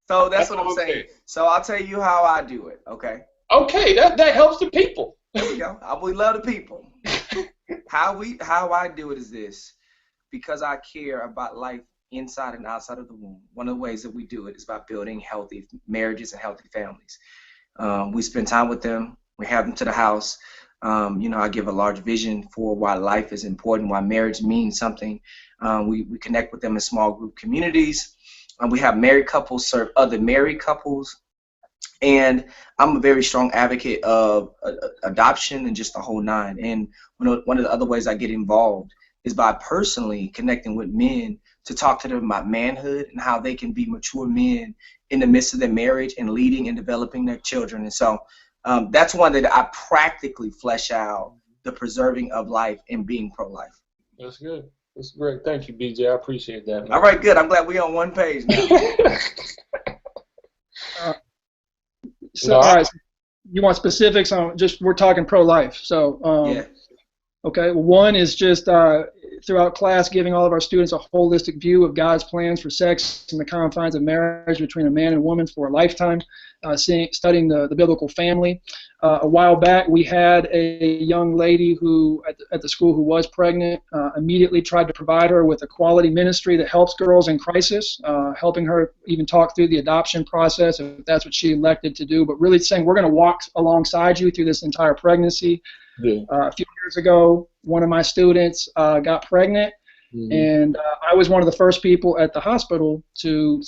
So that's what I'm saying. So I'll tell you how I do it, okay? Okay, that helps the people. There we go. We love the people. How I do it is this. Because I care about life inside and outside of the womb. One of the ways that we do it is by building healthy marriages and healthy families. We spend time with them. We have them to the house. I give a large vision for why life is important, why marriage means something. We connect with them in small group communities. We have married couples serve other married couples. And I'm a very strong advocate of adoption and just the whole nine. And one of the other ways I get involved is by personally connecting with men to talk to them about manhood and how they can be mature men in the midst of their marriage and leading and developing their children. And so that's one that I practically flesh out, the preserving of life and being pro-life. That's good. That's great. Thank you, BJ. I appreciate that, man. All right, good. I'm glad we're on one page now. All right. You want specifics on just, we're talking pro-life. So, yeah. Okay. One is just throughout class giving all of our students a holistic view of God's plans for sex in the confines of marriage between a man and a woman for a lifetime, studying the biblical family. A while back, we had a young lady who at the school who was pregnant, immediately tried to provide her with a quality ministry that helps girls in crisis, helping her even talk through the adoption process if that's what she elected to do, but really saying we're going to walk alongside you through this entire pregnancy. Yeah. A few years ago, one of my students got pregnant, and I was one of the first people at the hospital to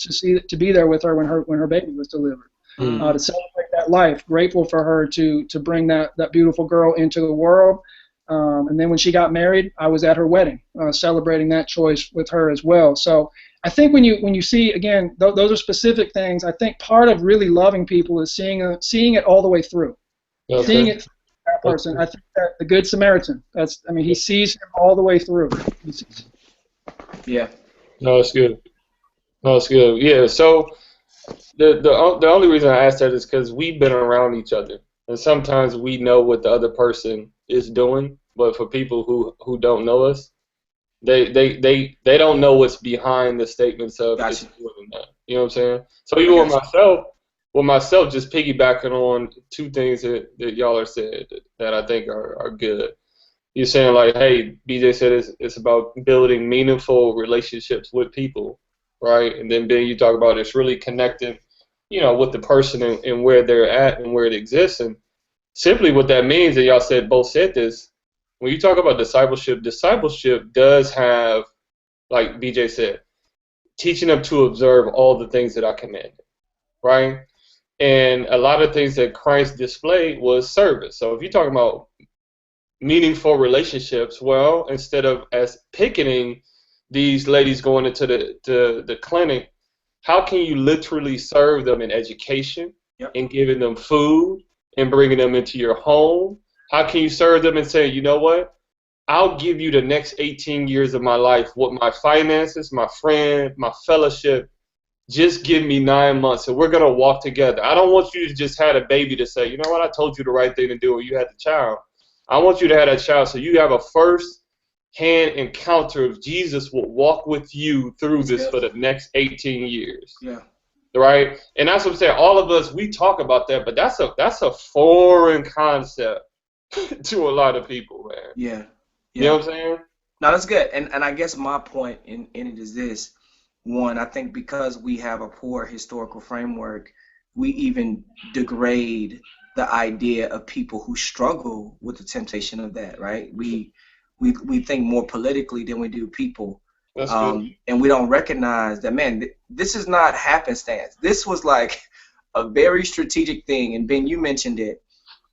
be there with her when her baby was delivered, to celebrate that life. Grateful for her to bring that beautiful girl into the world, and then when she got married, I was at her wedding, celebrating that choice with her as well. So I think when you see, again, those are specific things. I think part of really loving people is seeing it all the way through, seeing it. That person. I think that the Good Samaritan. He sees him all the way through. Yeah. No, it's good. Yeah. So the only reason I asked that is because we've been around each other, and sometimes we know what the other person is doing, but for people who don't know us, they don't know what's behind the statements of this and that. You know what I'm saying? So even with myself, just piggybacking on two things that y'all are said that I think are good. You're saying like, hey, BJ said it's about building meaningful relationships with people, right? And then Ben, you talk about it's really connecting, with the person and where they're at and where it exists. And simply what that means, and y'all both said this, when you talk about discipleship does have, like BJ said, teaching them to observe all the things that I commanded, right? And a lot of things that Christ displayed was service. So if you're talking about meaningful relationships, well, instead of as picketing these ladies going into the clinic, how can you literally serve them in education and giving them food and bringing them into your home? How can you serve them and say, you know what? I'll give you the next 18 years of my life with my finances, my friend, my fellowship, just give me 9 months and we're going to walk together. I don't want you to just have a baby to say, you know what, I told you the right thing to do when you had the child. I want you to have that child so you have a first-hand encounter of Jesus will walk with you through this for the next 18 years. Yeah. Right? And that's what I'm saying. All of us, we talk about that, but that's a foreign concept to a lot of people, man. Yeah. You know what I'm saying? No, that's good. And I guess my point in it is this. One, I think because we have a poor historical framework, we even degrade the idea of people who struggle with the temptation of that, right? We think more politically than we do people. That's good. And we don't recognize that, man, this is not happenstance. This was like a very strategic thing. And Ben, you mentioned it.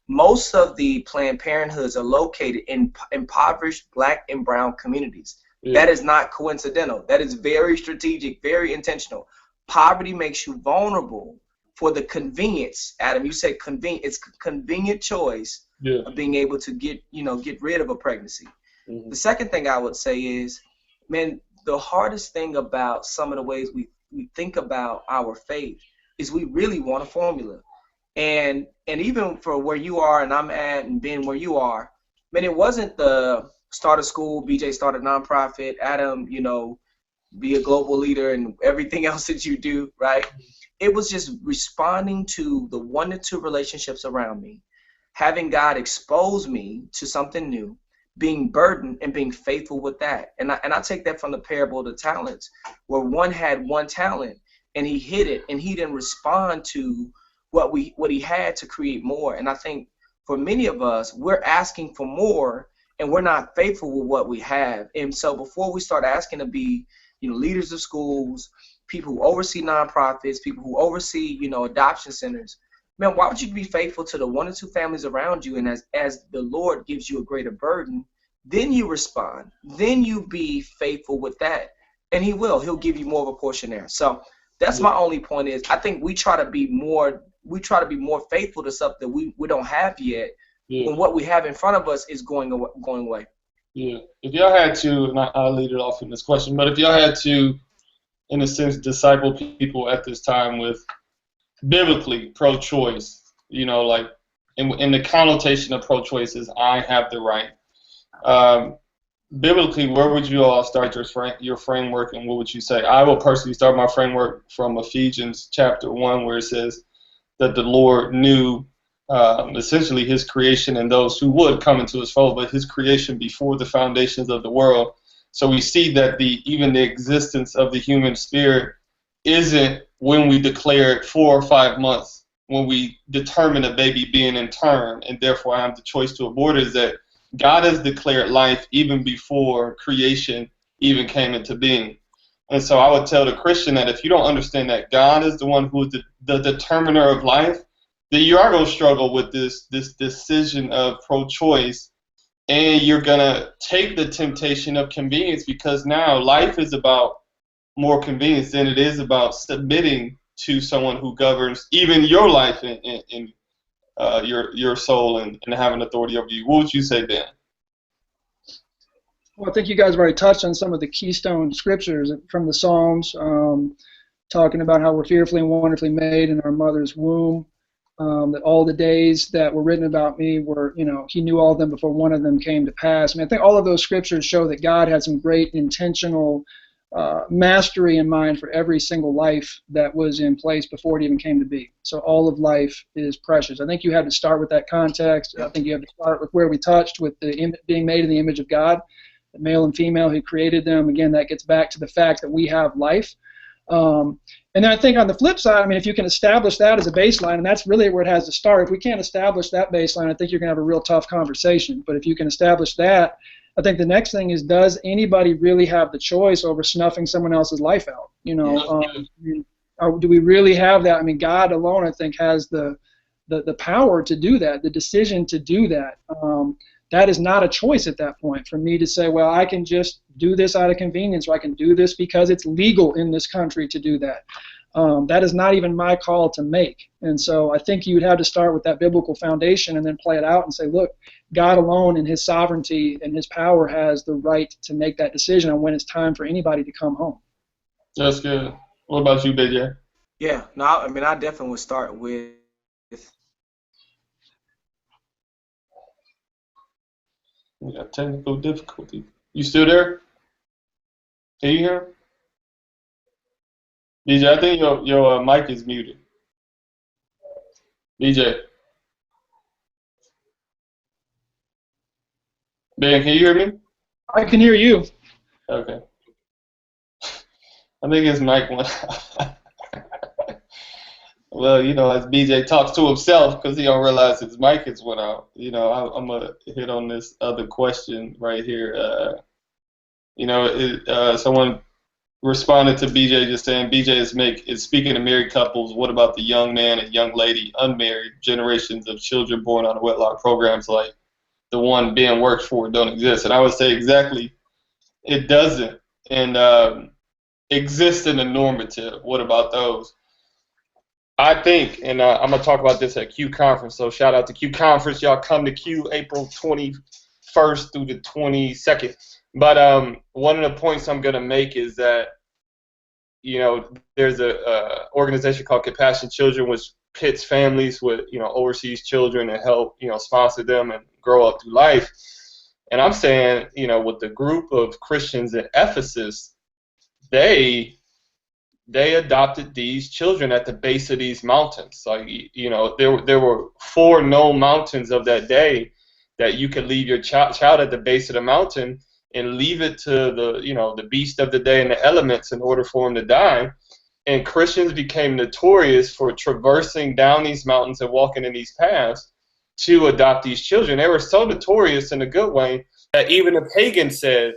Most of the Planned Parenthoods are located in impoverished Black and brown communities. Yeah. That is not coincidental. That is very strategic, very intentional. Poverty makes you vulnerable for the convenience. Adam, you said convenient. It's a convenient choice of being able to get rid of a pregnancy. Mm-hmm. The second thing I would say is, man, the hardest thing about some of the ways we think about our faith is we really want a formula. And even for where you are and I'm at and Ben where you are, man, it wasn't the start a school, BJ start a nonprofit, Adam, be a global leader and everything else that you do, right? It was just responding to the 1 to 2 relationships around me, having God expose me to something new, being burdened and being faithful with that. And I take that from the parable of the talents, where one had 1 talent and he hid it and he didn't respond to what he had to create more. And I think for many of us, we're asking for more and we're not faithful with what we have. And so before we start asking to be, leaders of schools, people who oversee nonprofits, people who oversee, adoption centers, man, why would you be faithful to the 1 or 2 families around you? And as the Lord gives you a greater burden, then you respond. Then you be faithful with that. And he'll give you more of a portion there. So that's my only point is I think we try to be more faithful to something we don't have yet when what we have in front of us is going away. Yeah. If y'all had to, and I'll lead it off in this question, but if y'all had to, in a sense, disciple people at this time with biblically pro-choice, like in the connotation of pro-choice is I have the right. Biblically, where would you all start your framework, and what would you say? I will personally start my framework from Ephesians chapter 1, where it says that the Lord knew essentially his creation and those who would come into his fold, but his creation before the foundations of the world. So we see that even the existence of the human spirit isn't when we declare it 4 or 5 months, when we determine a baby being in term, and therefore I have the choice to abort it, is that God has declared life even before creation even came into being. And so I would tell the Christian that if you don't understand that God is the one who is the determiner of life, then you are going to struggle with this decision of pro-choice, and you're going to take the temptation of convenience, because now life is about more convenience than it is about submitting to someone who governs even your life and your soul and having authority over you. What would you say, Ben? Well, I think you guys have already touched on some of the keystone scriptures from the Psalms, talking about how we're fearfully and wonderfully made in our mother's womb, that all the days that were written about me were, he knew all of them before one of them came to pass. I mean, I think all of those scriptures show that God had some great intentional mastery in mind for every single life that was in place before it even came to be. So all of life is precious. I think you had to start with that context. I think you have to start with where we touched with being made in the image of God, the male and female who created them. Again, that gets back to the fact that we have life. And then I think on the flip side, I mean, if you can establish that as a baseline, and that's really where it has to start. If we can't establish that baseline, I think you're going to have a real tough conversation. But if you can establish that, I think the next thing is, does anybody really have the choice over snuffing someone else's life out? Do we really have that? I mean, God alone, I think, has the power to do that, the decision to do that. That is not a choice at that point for me to say, well, I can just do this out of convenience, or I can do this because it's legal in this country to do that. That is not even my call to make. And so I think you would have to start with that biblical foundation and then play it out and say, look, God alone in his sovereignty and his power has the right to make that decision on when it's time for anybody to come home. That's good. What about you, BJ? Yeah, no, I mean, I definitely would start with. We got technical difficulty. You still there? Can you hear? BJ, I think your mic is muted. BJ, Ben, can you hear me? I can hear you. Okay. I think his mic went out. Well, as BJ talks to himself because he don't realize his mic has went out. I'm gonna hit on this other question right here. Someone responded to BJ just saying BJ is speaking to married couples. What about the young man and young lady unmarried? Generations of children born out of wedlock programs like the one Ben works for don't exist. And I would say exactly, it doesn't. And exist in the normative. What about those? I think, and I'm going to talk about this at Q Conference, so shout out to Q Conference. Y'all come to Q April 21st through the 22nd. But one of the points I'm going to make is that, there's a organization called Compassion Children, which pits families with, overseas children and help, sponsor them and grow up through life. And I'm saying, with the group of Christians in Ephesus, they adopted these children at the base of these mountains. Like, there were 4 known mountains of that day that you could leave your child at the base of the mountain and leave it to the beast of the day and the elements in order for him to die. And Christians became notorious for traversing down these mountains and walking in these paths to adopt these children. They were so notorious in a good way that even the pagans said,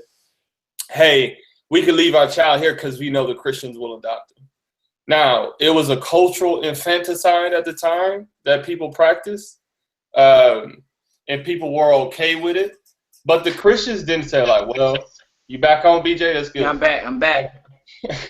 hey, we could leave our child here because we know the Christians will adopt him. Now, it was a cultural infanticide at the time that people practiced, and people were okay with it. But the Christians didn't say, like, well, you back on, BJ? That's good. Yeah, I'm back.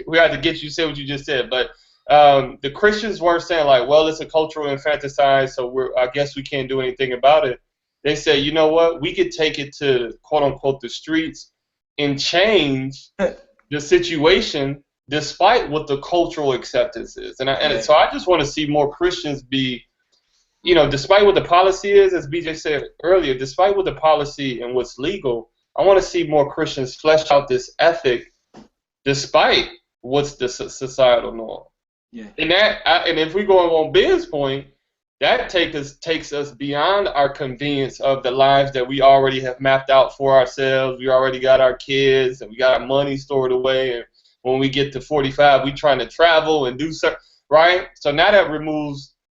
We had to get you to say what you just said. But the Christians weren't saying, like, well, it's a cultural infanticide, so I guess we can't do anything about it. They said, you know what? We could take it to, quote, unquote, the streets and change the situation despite what the cultural acceptance is. And so I just want to see more Christians be, despite what the policy is, as BJ said earlier, despite what the policy and what's legal, I want to see more Christians flesh out this ethic despite what's the societal norm. Yeah. And if we go on Ben's point, that takes us beyond our convenience of the lives that we already have mapped out for ourselves. We already got our kids and we got our money stored away. And when we get to 45, we trying to travel and do something, right? So now that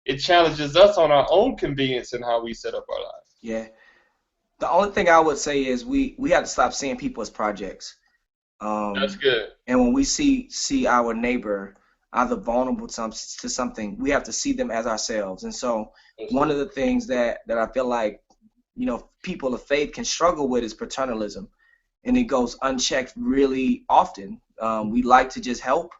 it challenges us on our own convenience and how we set up our lives. Yeah. The only thing I would say is we have to stop seeing people as projects. That's good. And when we see our neighbor either vulnerable to something, we have to see them as ourselves. And so one of the things that I feel like, people of faith can struggle with is paternalism. And it goes unchecked really often. We like to just help.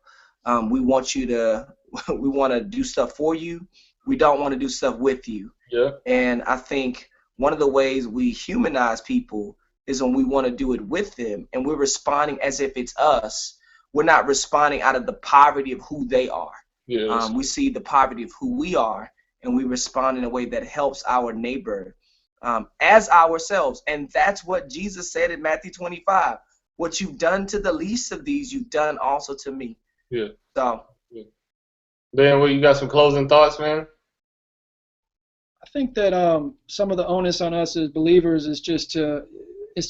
We want to do stuff for you. We don't want to do stuff with you. Yeah. And I think one of the ways we humanize people is when we want to do it with them and we're responding as if it's us. We're not responding out of the poverty of who they are. Yes. We see the poverty of who we are, and we respond in a way that helps our neighbor as ourselves. And that's what Jesus said in Matthew 25. What you've done to the least of these, you've done also to me. Yeah. So. Yeah. Ben, you got some closing thoughts, man? I think that some of the onus on us as believers is just to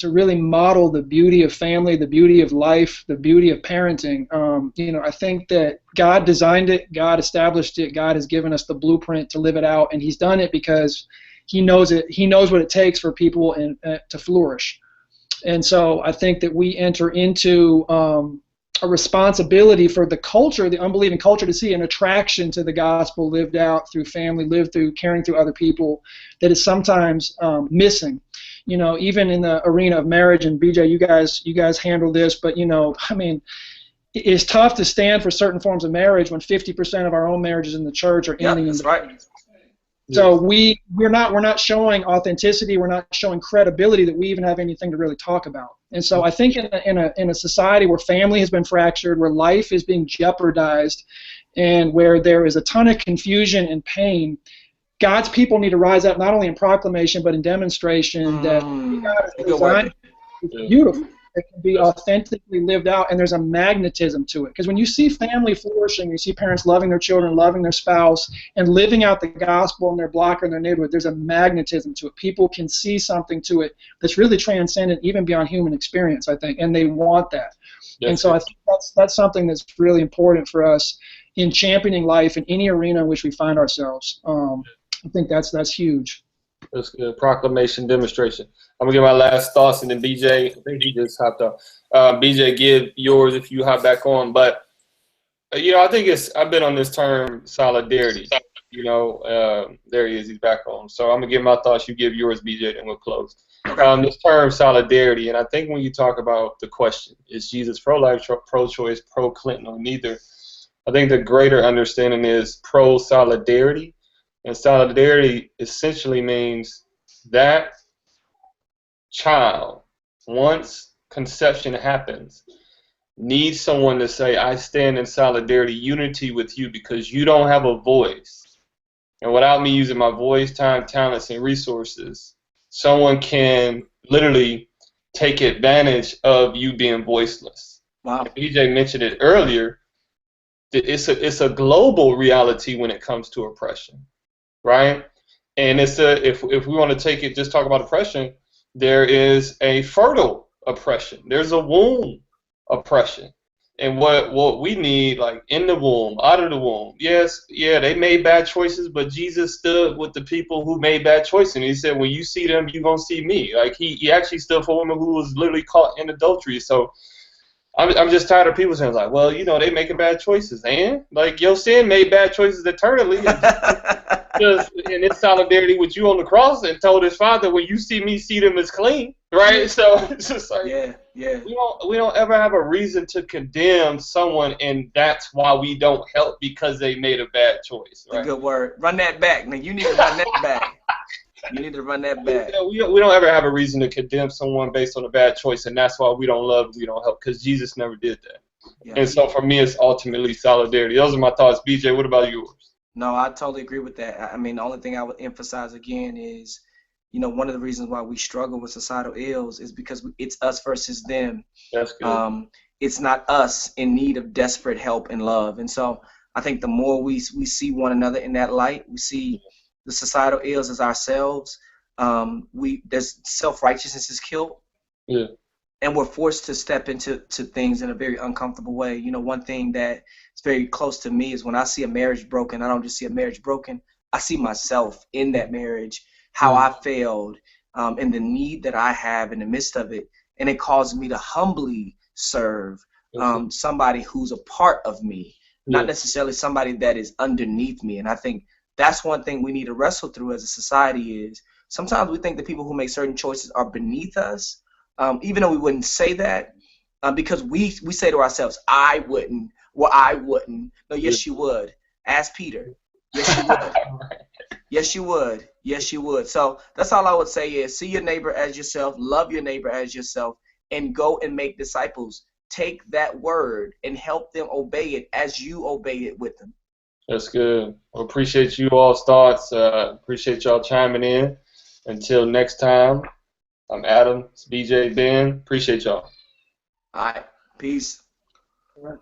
really model the beauty of family, the beauty of life, the beauty of parenting. I think that God designed it, God established it, God has given us the blueprint to live it out, and He's done it because He knows it. He knows what it takes for people to flourish. And so I think that we enter into a responsibility for the culture, the unbelieving culture, to see an attraction to the gospel lived out through family, lived through caring through other people that is sometimes missing. Even in the arena of marriage, and BJ, you guys handle this, but it's tough to stand for certain forms of marriage when 50% of our own marriages in the church are ending in that's right. So we're not showing authenticity. We're not showing credibility that we even have anything to really talk about. And so I think in a society where family has been fractured, where life is being jeopardized, and where there is a ton of confusion and pain, God's people need to rise up not only in proclamation but in demonstration that God is designed is beautiful. It can be authentically lived out, and there's a magnetism to it. Because when you see family flourishing, you see parents loving their children, loving their spouse, and living out the gospel in their block or in their neighborhood, there's a magnetism to it. People can see something to it that's really transcendent, even beyond human experience, I think, and they want that. Yes, and so I think that's something that's really important for us in championing life in any arena in which we find ourselves. I think that's huge. That's good. Proclamation, demonstration. I'm gonna give my last thoughts, and then BJ, I think he just hopped off. BJ, give yours if you hop back on. But I think I've been on this term solidarity. There he is. He's back on. So I'm gonna give my thoughts. You give yours, BJ, and we'll close. This term solidarity, and I think when you talk about the question, is Jesus pro-life, pro-choice, pro-Clinton, or neither? I think the greater understanding is pro-solidarity. And solidarity essentially means that child, once conception happens, needs someone to say, I stand in solidarity, unity with you, because you don't have a voice. And without me using my voice, time, talents, and resources, someone can literally take advantage of you being voiceless. Wow. And BJ mentioned it earlier. It's a global reality when it comes to oppression. Right, and if we want to take it, just talk about oppression. There is a fertile oppression. There's a womb oppression, and what we need, like in the womb, out of the womb. Yes, they made bad choices, but Jesus stood with the people who made bad choices, and he said, "When you see them, you're gonna see me." Like he actually stood for a woman who was literally caught in adultery. So I'm just tired of people saying like, well, they making bad choices, and like your sin made bad choices eternally. And it's solidarity with you on the cross, and told his father, when you see me, see them as clean, right? So it's just like, we don't ever have a reason to condemn someone, and that's why we don't help, because they made a bad choice. Right? A good word. Run that back, man. You need to run that back. You need to run that back. We don't ever have a reason to condemn someone based on a bad choice, and that's why we don't love, we don't help, because Jesus never did that. Yeah. And so for me, it's ultimately solidarity. Those are my thoughts. BJ, what about yours? No, I totally agree with that. I mean, the only thing I would emphasize again is, one of the reasons why we struggle with societal ills is because it's us versus them. That's good. It's not us in need of desperate help and love. And so I think the more we see one another in that light, we see the societal ills as ourselves. There's self-righteousness is killed. Yeah. And we're forced to step into things in a very uncomfortable way. One thing that is very close to me is when I see a marriage broken, I don't just see a marriage broken, I see myself in that marriage, how I failed, and the need that I have in the midst of it. And it caused me to humbly serve somebody who's a part of me, not necessarily somebody that is underneath me. And I think that's one thing we need to wrestle through as a society is sometimes we think the people who make certain choices are beneath us. Even though we wouldn't say that, because we say to ourselves, I wouldn't. Well, I wouldn't. No, yes, you would. Ask Peter. Yes, you would. Yes, you would. Yes, you would. So that's all I would say is see your neighbor as yourself, love your neighbor as yourself, and go and make disciples. Take that word and help them obey it as you obey it with them. That's good. Well, appreciate you all's thoughts. Appreciate y'all chiming in. Until next time. I'm Adam, it's BJ, Ben. Appreciate y'all. All right. Peace. All right.